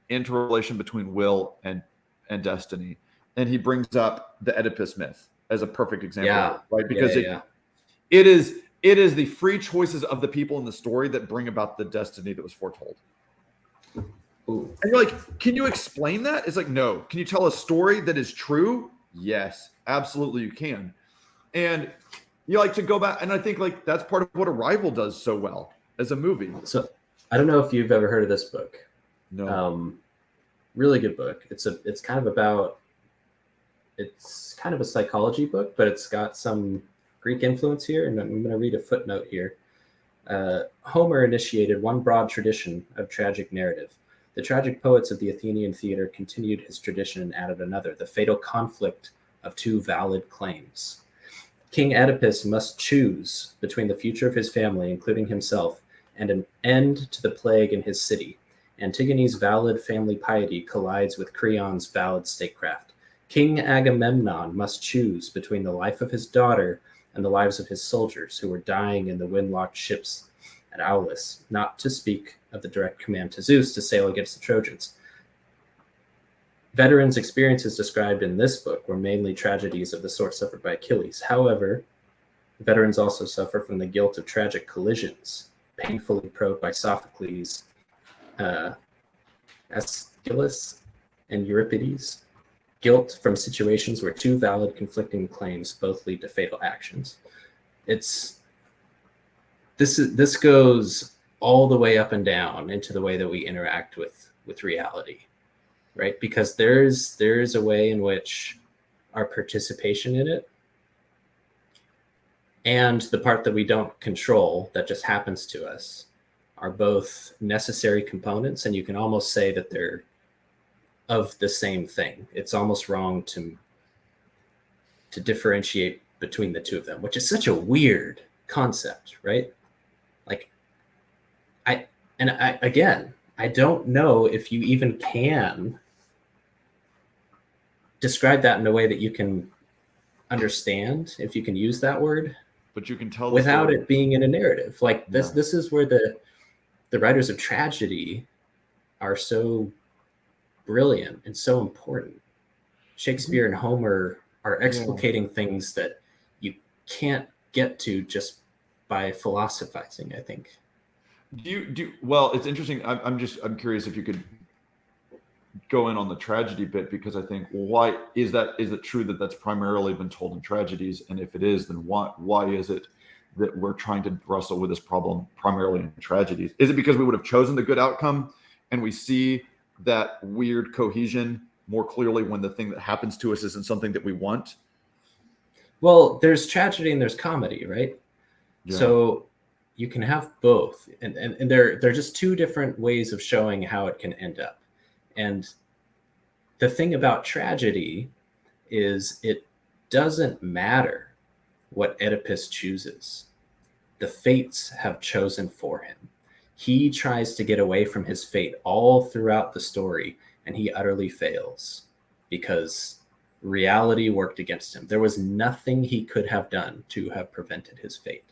S1: interrelation between will and destiny. And he brings up the Oedipus myth as a perfect example, right? Because it is the free choices of the people in the story that bring about the destiny that was foretold. Ooh. And you're like, can you explain that? It's like, no. Can you tell a story that is true? Yes, absolutely you can. And you like to go back, and I think like that's part of what Arrival does so well as a movie.
S2: So I don't know if you've ever heard of this book.
S1: No.
S2: Really good book. It's kind of a psychology book, but it's got some Greek influence here, and I'm going to read a footnote here. Homer initiated one broad tradition of tragic narrative. The tragic poets of the Athenian theater continued his tradition and added another, the fatal conflict of two valid claims. King Oedipus must choose between the future of his family, including himself, and an end to the plague in his city. Antigone's valid family piety collides with Creon's valid statecraft. King Agamemnon must choose between the life of his daughter and the lives of his soldiers who were dying in the wind-locked ships at Aulis, not to speak of the direct command to Zeus to sail against the Trojans. Veterans' experiences described in this book were mainly tragedies of the sort suffered by Achilles. However, veterans also suffer from the guilt of tragic collisions, painfully probed by Sophocles, Aeschylus, and Euripides. Guilt from situations where two valid conflicting claims both lead to fatal actions. This goes all the way up and down into the way that we interact with reality, right? Because there's a way in which our participation in it and the part that we don't control that just happens to us are both necessary components, and you can almost say that they're of the same thing. It's almost wrong to differentiate between the two of them, which is such a weird concept, right? Like, I don't know if you even can describe that in a way that you can understand, if you can use that word,
S1: but you can tell
S2: without it being in a narrative. Like this, this is where the writers of tragedy are so brilliant and so important. Shakespeare and Homer are explicating things that you can't get to just by philosophizing, I think.
S1: Well, it's interesting. I'm curious if you could go in on the tragedy bit, because I think, why is it true that that's primarily been told in tragedies? And if it is, then why is it that we're trying to wrestle with this problem primarily in tragedies? Is it because we would have chosen the good outcome and we see that weird cohesion more clearly when the thing that happens to us isn't something that we want?
S2: Well, there's tragedy and there's comedy, right? Yeah. So you can have both, and they're just two different ways of showing how it can end up. And the thing about tragedy is it doesn't matter what Oedipus chooses. The fates have chosen for him. He tries to get away from his fate all throughout the story, and he utterly fails because reality worked against him. There was nothing he could have done to have prevented his fate.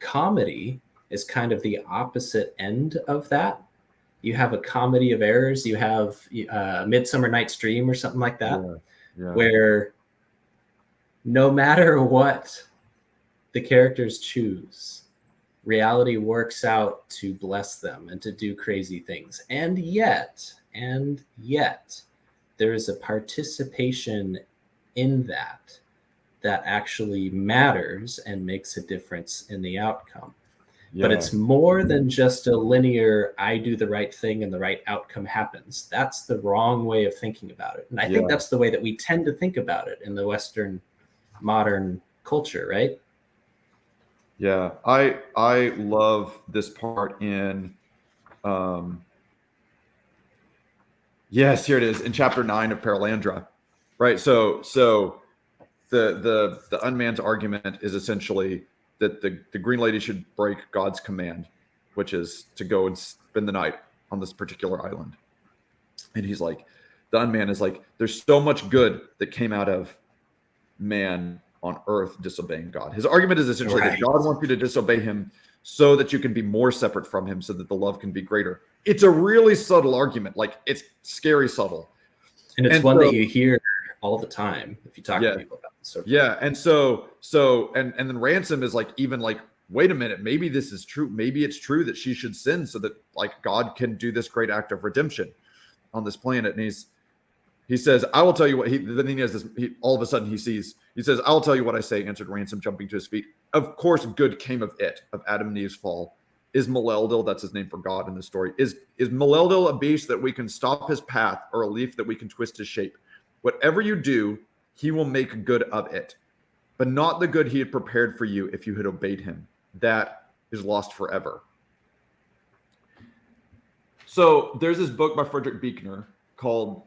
S2: Comedy is kind of the opposite end of that. You have a comedy of errors. You have Midsummer Night's Dream or something like that, where no matter what the characters choose, reality works out to bless them and to do crazy things. And yet, there is a participation in that actually matters and makes a difference in the outcome. Yeah. But it's more than just a linear, I do the right thing and the right outcome happens. That's the wrong way of thinking about it. And I think that's the way that we tend to think about it in the Western modern culture, right?
S1: Yeah, I love this part in, yes, here it is in chapter 9 of Perelandra, right? So the unmanned argument is essentially that the Green Lady should break God's command, which is to go and spend the night on this particular island. And he's like, the unman is like, there's so much good that came out of man on earth disobeying God. His argument is essentially that God wants you to disobey him so that you can be more separate from him, so that the love can be greater. It's a really subtle argument. Like, it's scary subtle.
S2: And it's one that you hear all the time if you talk to people about this.
S1: Yeah. And and then Ransom is like, even like, wait a minute, maybe this is true. Maybe it's true that she should sin so that like God can do this great act of redemption on this planet. And he says, I will tell you what then he has this, all of a sudden he says, I will tell you what I say, answered Ransom, jumping to his feet. Of course, good came of Adam and Eve's fall. Is Maleldil, that's his name for God in the story, is Maleldil a beast that we can stop his path, or a leaf that we can twist his shape? Whatever you do, he will make good of it, but not the good he had prepared for you if you had obeyed him. That is lost forever. So there's this book by Frederick Buechner called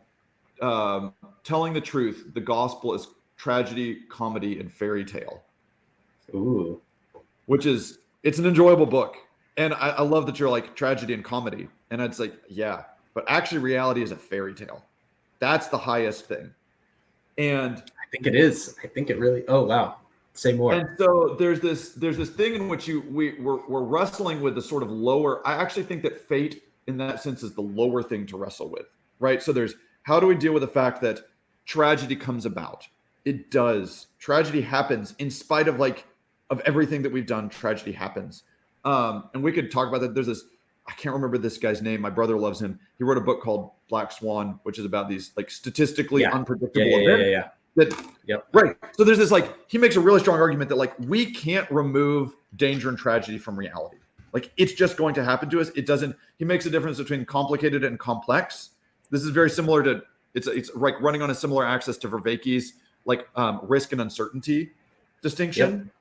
S1: Telling the Truth. The Gospel is Tragedy, Comedy, and Fairy Tale.
S2: Ooh.
S1: It's an enjoyable book. And I love that you're like tragedy and comedy. And it's like, yeah, but actually reality is a fairy tale. That's the highest thing. And
S2: I think it is. I think it really, oh, wow. Say more.
S1: And so there's this thing in which we're wrestling with the sort of lower. I actually think that fate in that sense is the lower thing to wrestle with, right? So there's, how do we deal with the fact that tragedy comes about? It does. Tragedy happens in spite of of everything that we've done. Tragedy happens. And we could talk about that. There's this, I can't remember this guy's name. My brother loves him. He wrote a book called Black Swan, which is about these like statistically unpredictable events. Right. So there's this he makes a really strong argument that we can't remove danger and tragedy from reality. Like, it's just going to happen to us. It doesn't, he makes a difference between complicated and complex. This is very similar to, it's like running on a similar axis to Vervaeke's risk and uncertainty distinction.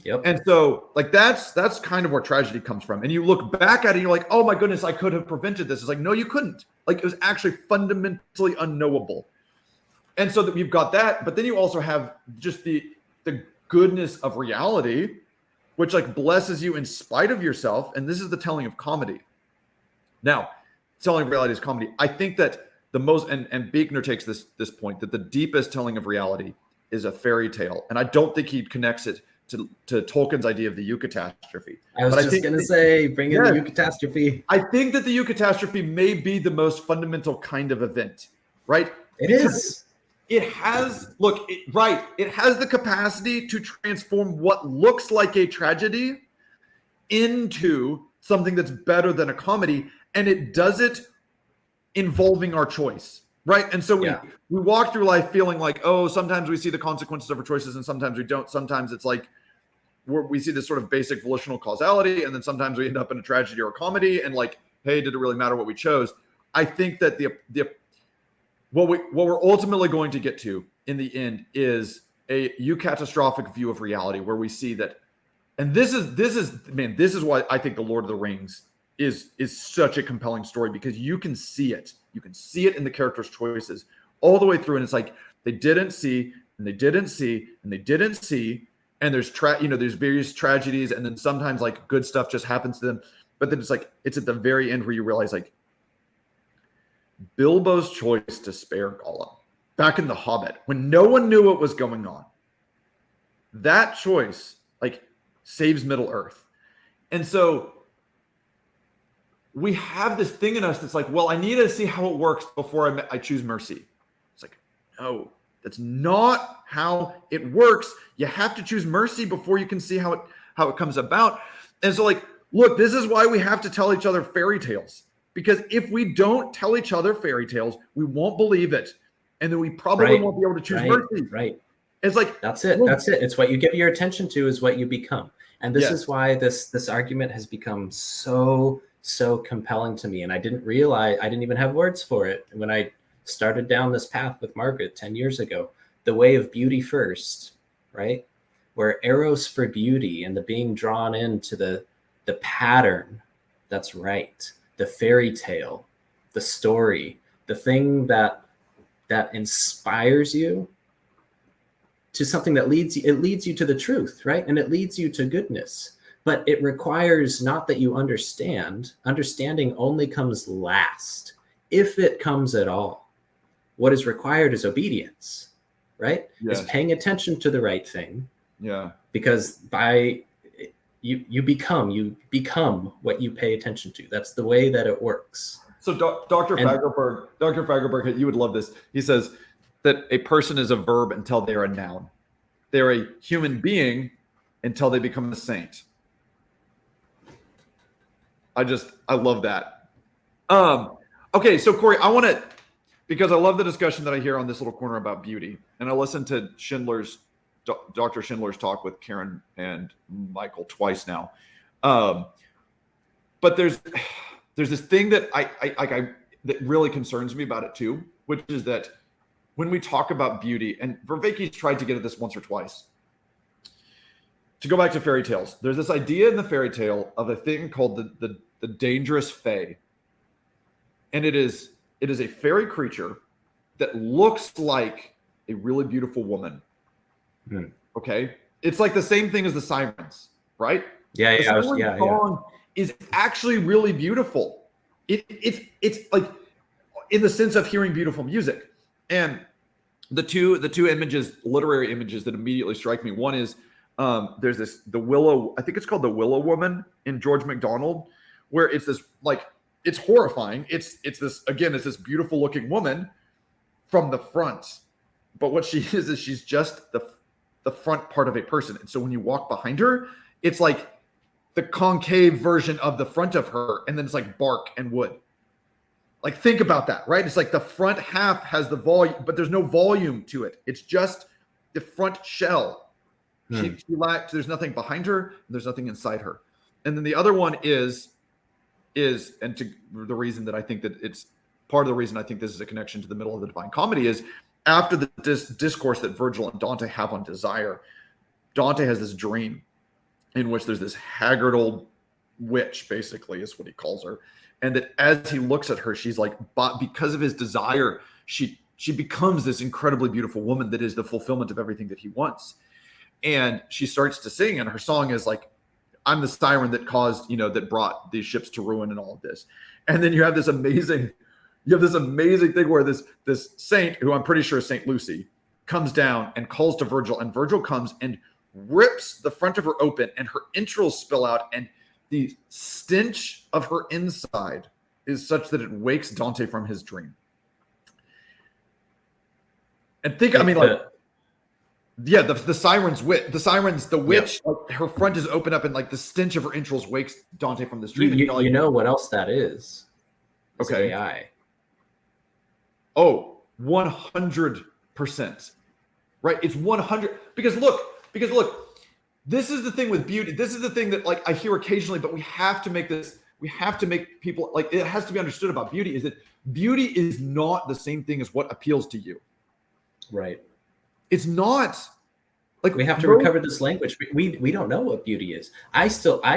S2: Yep.
S1: And so that's kind of where tragedy comes from. And you look back at it and you're like, oh my goodness, I could have prevented this. It's like, no, you couldn't. It was actually fundamentally unknowable. And so that we've got that, but then you also have just the goodness of reality, which blesses you in spite of yourself. And this is the telling of comedy. Now, telling of reality is comedy. I think that the most, and Buechner takes this point, that the deepest telling of reality is a fairy tale. And I don't think he connects it to Tolkien's idea of the eucatastrophe.
S2: I was just going to say, bring in the eucatastrophe.
S1: I think that the eucatastrophe may be the most fundamental kind of event, right?
S2: It is.
S1: It has, it has the capacity to transform what looks like a tragedy into something that's better than a comedy. And it does it involving our choice, right? And so we walk through life feeling like, oh, sometimes we see the consequences of our choices and sometimes we don't. Sometimes it's we see this sort of basic volitional causality, and then sometimes we end up in a tragedy or a comedy and hey, did it really matter what we chose? I think that what we're ultimately going to get to in the end is a eucatastrophic view of reality, where we see that, and this is why I think the Lord of the Rings is such a compelling story, because you can see it. You can see it in the characters' choices all the way through, and it's they didn't see, and they didn't see, and they didn't see, and there's there's various tragedies, and then sometimes good stuff just happens to them, but then it's at the very end where you realize Bilbo's choice to spare Gollum back in The Hobbit, when no one knew what was going on, that choice saves Middle Earth. And so we have this thing in us that's well, I need to see how it works before I choose mercy. It's no, that's not how it works. You have to choose mercy before you can see how it comes about. And so look, this is why we have to tell each other fairy tales. Because if we don't tell each other fairy tales, we won't believe it. And then we probably won't be able to choose mercy.
S2: Right.
S1: It's
S2: that's it. Look. That's it. It's what you give your attention to is what you become. And this is why this argument has become so compelling to me. And I didn't realize, I didn't even have words for it when I started down this path with Margaret 10 years ago. The way of beauty first, right? Where eros for beauty and the being drawn into the pattern that's right. The fairy tale, the story, the thing that inspires you to something that leads you to the truth, right? And it leads you to goodness. But it requires not that you understand. Understanding only comes last, if it comes at all. what is required is obedience, right?
S1: Yes.
S2: It's paying attention to the right thing.
S1: Yeah.
S2: Because you become what you pay attention to. That's the way that it works.
S1: So Dr. Fagerberg, you would love this. He says that a person is a verb until they are a noun. They're a human being until they become a saint. I love that. Okay, so Cory, I want to, because I love the discussion that I hear on this little corner about beauty, and I listened to Dr. Schindler's talk with Karen and Michael twice now. But there's this thing that that really concerns me about it too, which is that when we talk about beauty, and Vervaeke's tried to get at this once or twice. To go back to fairy tales, there's this idea in the fairy tale of a thing called the dangerous fae. And it is a fairy creature that looks like a really beautiful woman. Mm. Okay? It's like the same thing as the sirens, right?
S2: Yeah,
S1: the siren song is actually really beautiful. It's like in the sense of hearing beautiful music. And the two images, literary images that immediately strike me. One is there's the Willow, I think it's called the Willow Woman in George MacDonald, where it's this like, it's horrifying. It's this beautiful looking woman from the front. But what she is she's just the front part of a person. And so when you walk behind her, it's like the concave version of the front of her, and then it's like bark and wood. Like, think about that, right? It's like the front half has the volume, but there's no volume to it. It's just the front shell. She lacks, there's nothing behind her, and there's nothing inside her. And then the other one is the reason that I think that it's part of the reason I think this is a connection to the middle of the Divine Comedy is after the discourse that Virgil and Dante have on desire, Dante has this dream in which there's this haggard old witch, basically, is what he calls her. And that as he looks at her, she's like, but because of his desire, she becomes this incredibly beautiful woman that is the fulfillment of everything that he wants. And she starts to sing, and her song is like, I'm the siren that caused, that brought these ships to ruin and all of this. And then you have this amazing thing where this saint, who I'm pretty sure is Saint Lucy, comes down and calls to Virgil, and Virgil comes and rips the front of her open, and her entrails spill out, and the stench of her inside is such that it wakes Dante from his dream. And think, the siren's wit, the witch, like, her front is open up, and like the stench of her entrails wakes Dante from this dream.
S2: You know what else that is? It's
S1: okay.
S2: AI.
S1: Oh, 100%. Right? It's 100. Because look, this is the thing with beauty. This is the thing that like I hear occasionally, but we have to make people, like, it has to be understood about beauty, is that beauty is not the same thing as what appeals to you.
S2: Right.
S1: It's not. Like,
S2: we have to recover this language. We don't know what beauty is. I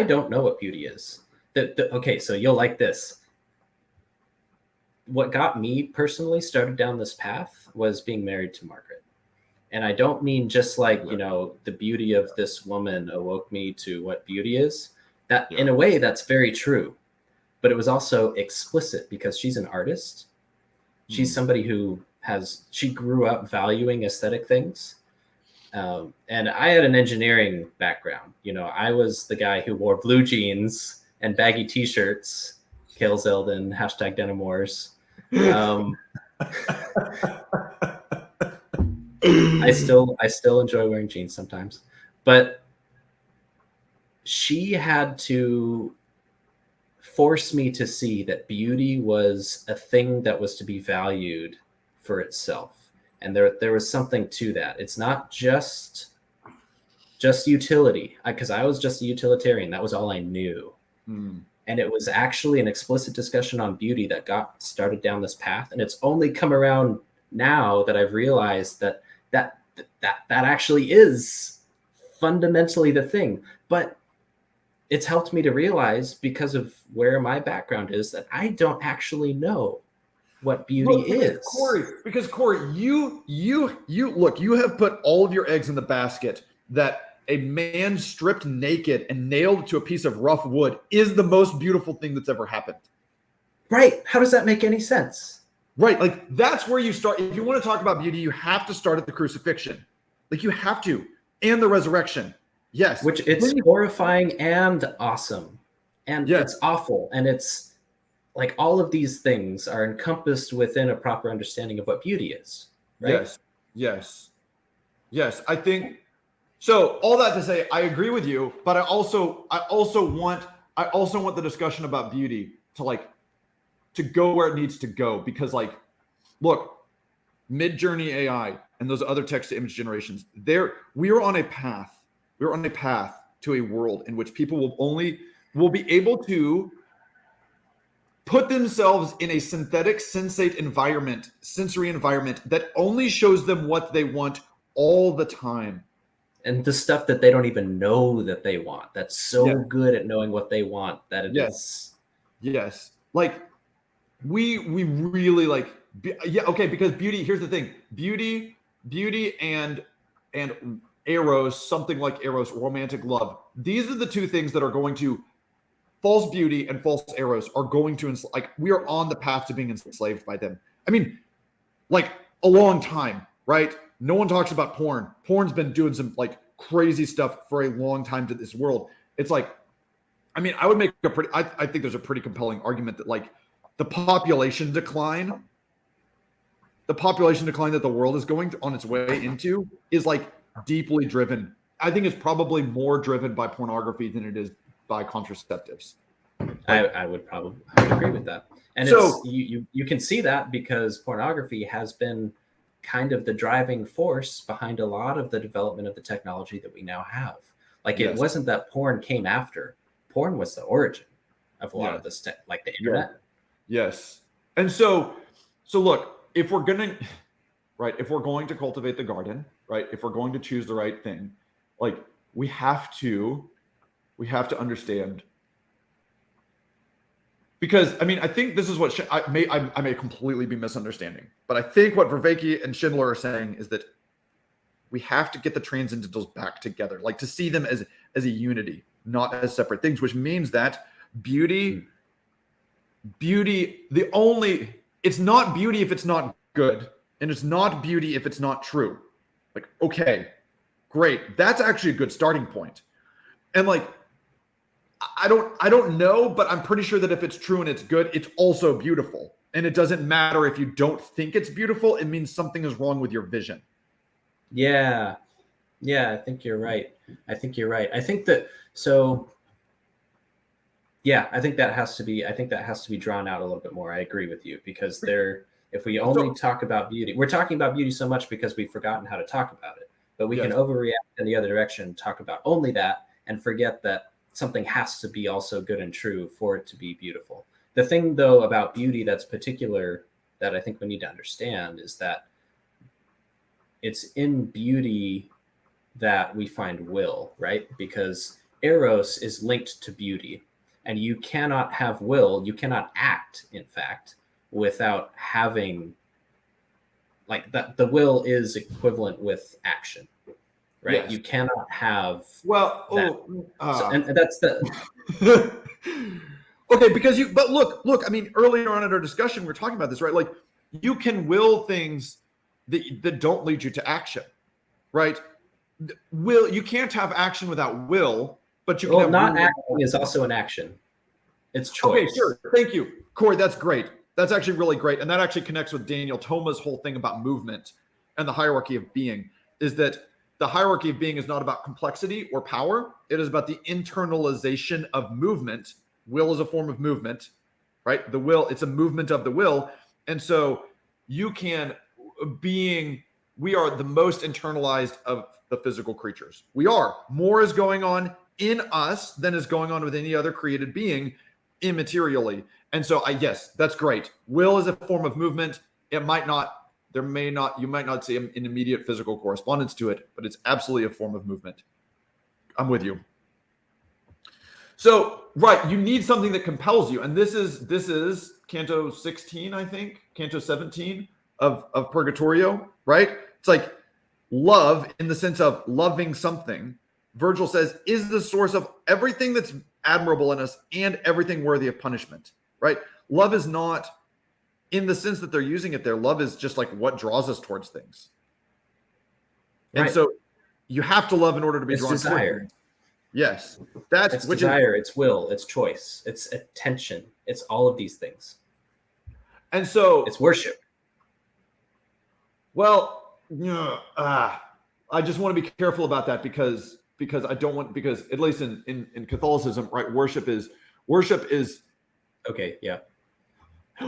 S2: don't know what beauty is. Okay, so you'll like this. What got me personally started down this path was being married to Margaret. And I don't mean just like, the beauty of this woman awoke me to what beauty is. That in a way, that's very true. But it was also explicit because she's an artist. She's somebody who she grew up valuing aesthetic things. And I had an engineering background. I was the guy who wore blue jeans and baggy t-shirts, Kale Zeldin, #Denim Wars. I still enjoy wearing jeans sometimes, but she had to force me to see that beauty was a thing that was to be valued for itself. And there was something to that. It's not just utility, because I was just a utilitarian. That was all I knew. And it was actually an explicit discussion on beauty that got started down this path. And it's only come around now that I've realized that actually is fundamentally the thing. But it's helped me to realize, because of where my background is, that I don't actually know what beauty is. Cory,
S1: you have put all of your eggs in the basket that a man stripped naked and nailed to a piece of rough wood is the most beautiful thing that's ever happened.
S2: Right. How does that make any sense?
S1: Right. Like that's where you start. If you want to talk about beauty, you have to start at the crucifixion. Like you have to, and the resurrection. Yes.
S2: Which it's horrifying and awesome. And
S1: yes.
S2: it's awful. And it's like all of these things are encompassed within a proper understanding of what beauty is. Right?
S1: Yes. Yes. Yes. I think so. All that to say, I agree with you, but I also want the discussion about beauty to go where it needs to go, because like, look, Mid-Journey AI and those other text to image generations, we are on a path to a world in which people will be able to put themselves in a synthetic sensate environment, sensory environment that only shows them what they want all the time.
S2: And the stuff that they don't even know that they want. That's so good at knowing what they want that it is.
S1: Yes. Like we really like, okay, because beauty, here's the thing, beauty and eros, something like eros, romantic love, these are the two things that are going to, false beauty and false eros are going to, like, we are on the path to being enslaved by them. I mean, like a long time, right? No one talks about porn. Porn's been doing some like crazy stuff for a long time to this world. It's like, I mean, I would make I think there's a pretty compelling argument that like the population decline that the world is going on its way into is like deeply driven. I think it's probably more driven by pornography than it is by contraceptives.
S2: I would agree with that. And so, you can see that because pornography has been kind of the driving force behind a lot of the development of the technology that we now have. Like it wasn't that porn came after. Porn was the origin of a lot of this, like the internet.
S1: Yes. And so look, if we're going to cultivate the garden, right? If we're going to choose the right thing, like we have to understand, because I mean, I think this is what I may completely be misunderstanding, but I think what Vervaeke and Schindler are saying is that we have to get the transcendentals back together, like to see them as a unity, not as separate things, which means that beauty, it's not beauty if it's not good, and it's not beauty if it's not true. Like, okay, great. That's actually a good starting point. And like, I don't know, but I'm pretty sure that if it's true and it's good, it's also beautiful. And it doesn't matter if you don't think it's beautiful. It means something is wrong with your vision.
S2: Yeah. I think you're right. I think that, so yeah, I think that has to be drawn out a little bit more. I agree with you, because if we only talk about beauty, we're talking about beauty so much because we've forgotten how to talk about it, but we can overreact in the other direction, talk about only that, and forget that something has to be also good and true for it to be beautiful. The thing though about beauty that's particular that I think we need to understand is that it's in beauty that we find will, right? Because eros is linked to beauty, and you cannot have will, you cannot act, in fact, without having like that. The will is equivalent with action, right?
S1: Yes.
S2: You cannot have
S1: and
S2: that's the
S1: okay, because but look, I mean, earlier on in our discussion, we're talking about this, right? Like you can will things that don't lead you to action, right? You can't have action without will, but you can have
S2: not acting is also an action. It's choice.
S1: Okay, sure. Thank you, Cory. That's great. That's actually really great. And that actually connects with Daniel Thoma's whole thing about movement and the hierarchy of being, is that the hierarchy of being is not about complexity or power. It is about the internalization of movement. Will is a form of movement, right? The will, it's a movement of the will. And so we are the most internalized of the physical creatures. We are. More is going on in us than is going on with any other created being immaterially. And so yes, that's great. Will is a form of movement. You might not see an immediate physical correspondence to it, but it's absolutely a form of movement. I'm with you. So, right, you need something that compels you. And this is Canto 16, I think, Canto 17 of Purgatorio, right? It's like love in the sense of loving something. Virgil says, is the source of everything that's admirable in us and everything worthy of punishment, right? Love is not in the sense that they're using it there, love is just like what draws us towards things. And
S2: Right.
S1: so you have to love in order to be
S2: It's
S1: drawn
S2: desire.
S1: towards things. Yes. That's
S2: It's desire, it's will, it's choice, it's attention, it's all of these things.
S1: And so
S2: it's worship.
S1: Well, I just want to be careful about that because I don't want, because at least in Catholicism, right, worship is
S2: okay, yeah.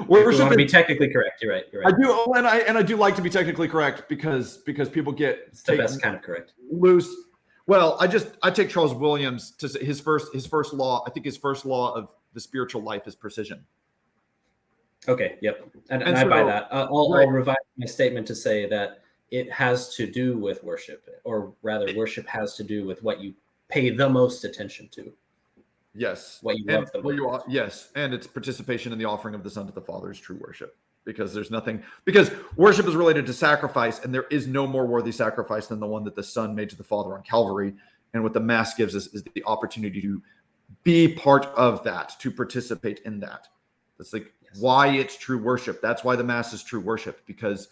S1: Worship,
S2: if we want to be technically correct, you're right.
S1: I do, and I do like to be technically correct because people get
S2: it's the best kind of correct
S1: loose. Well, I take Charles Williams to say his first law. I think his first law of the spiritual life is precision.
S2: Okay, yep, and I buy that. I'll revise my statement to say that it has to do with worship, or rather, worship has to do with what you pay the most attention to.
S1: Yes.
S2: What you love the most.
S1: Yes, and it's participation in the offering of the Son to the Father is true worship. Because because worship is related to sacrifice, and there is no more worthy sacrifice than the one that the Son made to the Father on Calvary. And what the Mass gives us is the opportunity to be part of that, to participate in that. That's like why it's true worship. That's why the Mass is true worship, because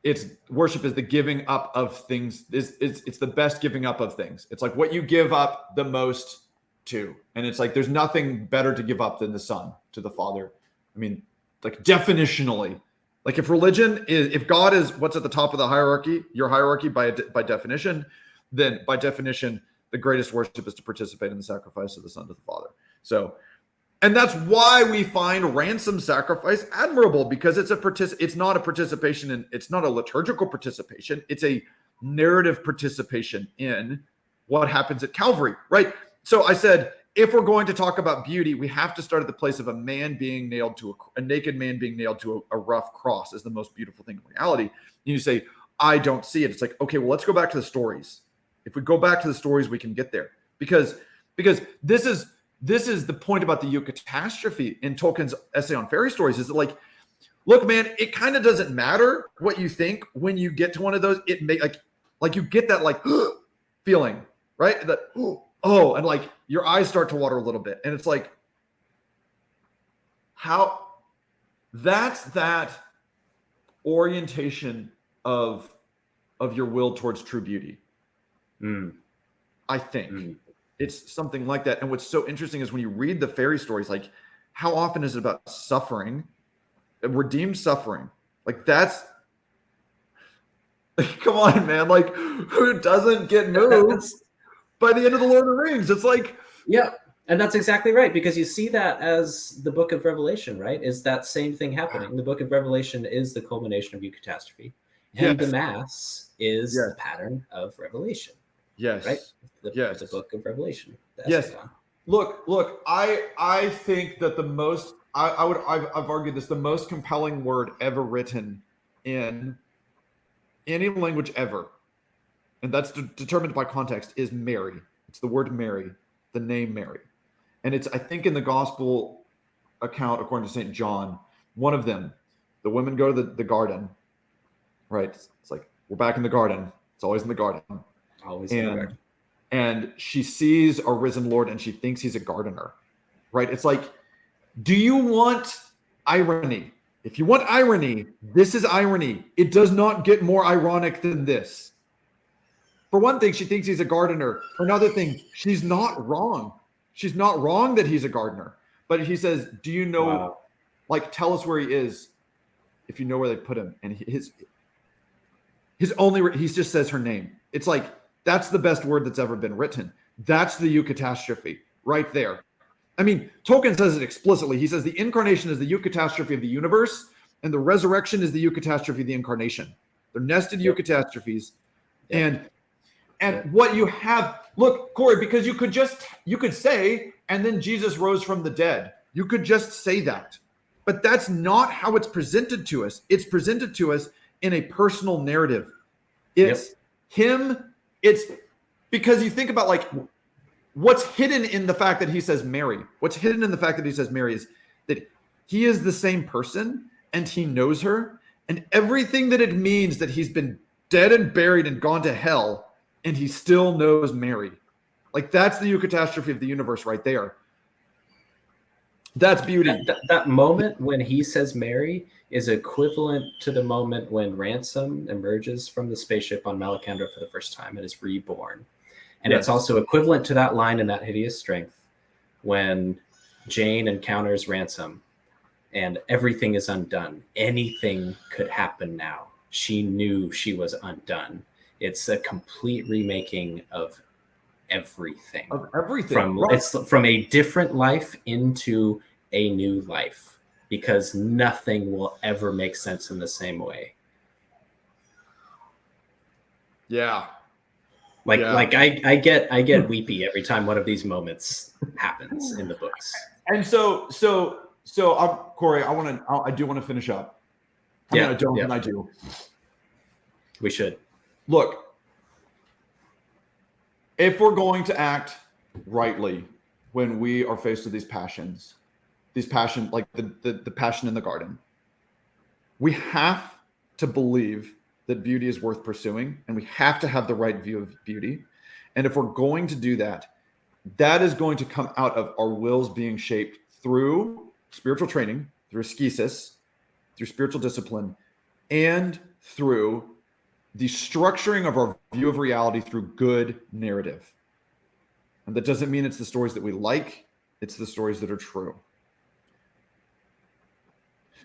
S1: it's worship is the giving up of things. It's the best giving up of things. It's like what you give up the most to. And it's like there's nothing better to give up than the Son to the Father. I mean, like definitionally, like if God is what's at the top of the hierarchy, your hierarchy by definition, then by definition, the greatest worship is to participate in the sacrifice of the Son to the Father. So, and that's why we find ransom sacrifice admirable, because it's not a participation in, it's not a liturgical participation. It's a narrative participation in what happens at Calvary, right? So I said, if we're going to talk about beauty, we have to start at the place of a man being nailed to a naked man being nailed to a rough cross is the most beautiful thing in reality. And you say, I don't see it. It's like, okay, well, let's go back to the stories. If we go back to the stories, we can get there, because this is the point about the eucatastrophe in Tolkien's essay on fairy stories. Is that like, look, man, it kind of doesn't matter what you think when you get to one of those. It may like you get that like feeling, right? That oh, and like your eyes start to water a little bit. And it's like, how that's that orientation of your will towards true beauty. I think it's something like that. And what's so interesting is when you read the fairy stories, like how often is it about suffering, redeemed suffering? Like that's, come on, man. Like who doesn't get moved by the end of the Lord of the Rings? It's like,
S2: yeah, and that's exactly right, because you see that as the Book of Revelation, right? Is that same thing happening? The Book of Revelation is the culmination of eucatastrophe, and the Mass is the pattern of Revelation.
S1: Yes,
S2: right. The Book of Revelation.
S1: Yes. Look. I think that the most I've argued this, the most compelling word ever written in any language ever, and that's determined by context, is Mary. It's the word Mary, the name Mary. And it's, I think, in the gospel account, according to St. John, one of them, the women go to the garden, right? It's like, we're back in the garden. It's always in the garden.
S2: Always in the garden.
S1: And she sees a risen Lord and she thinks he's a gardener, right? It's like, do you want irony? If you want irony, this is irony. It does not get more ironic than this. For one thing, she thinks he's a gardener. For another thing, she's not wrong. She's not wrong that he's a gardener. But he says, do you know, like, tell us where he is if you know where they put him. And he just says her name. It's like, that's the best word that's ever been written. That's the eucatastrophe right there. I mean, Tolkien says it explicitly. He says the incarnation is the eucatastrophe of the universe, and the resurrection is the eucatastrophe of the incarnation. They're nested eucatastrophes. And what you have, look, Cory, because you could say, and then Jesus rose from the dead. You could just say that. But that's not how it's presented to us. It's presented to us in a personal narrative. It's him. It's because you think about like what's hidden in the fact that he says Mary. What's hidden in the fact that he says Mary is that he is the same person and he knows her, and everything that it means that he's been dead and buried and gone to hell, and he still knows Mary. Like that's the eucatastrophe of the universe right there. That's beauty.
S2: That moment when he says Mary is equivalent to the moment when Ransom emerges from the spaceship on Malacandra for the first time and is reborn. And
S1: Yes.
S2: it's also equivalent to that line in That Hideous Strength when Jane encounters Ransom and everything is undone. Anything could happen now. She knew she was undone. It's a complete remaking of everything.
S1: Of everything.
S2: It's from a different life into a new life, because nothing will ever make sense in the same way.
S1: Yeah.
S2: I get weepy every time one of these moments happens in the books.
S1: And so Cory, I do want to finish up. I do.
S2: We should.
S1: Look, if we're going to act rightly when we are faced with these passions, like the passion in the garden, we have to believe that beauty is worth pursuing, and we have to have the right view of beauty. And if we're going to do that, that is going to come out of our wills being shaped through spiritual training, through ascesis, through spiritual discipline, and through the structuring of our view of reality through good narrative. And that doesn't mean it's the stories that we like, it's the stories that are true.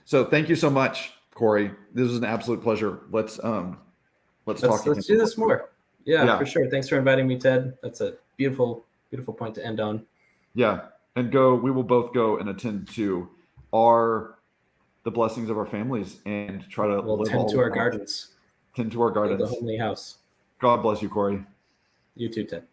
S1: So thank you so much, Cory. This was an absolute pleasure. Let's talk.
S2: Let's do this more. Yeah, for sure. Thanks for inviting me, Ted. That's a beautiful point to end on.
S1: Yeah. And we will both go and attend to the blessings of our families and try to
S2: tend to our gardens.
S1: Tend to our gardens.
S2: The homely house.
S1: God bless you, Cory.
S2: You too, Ted.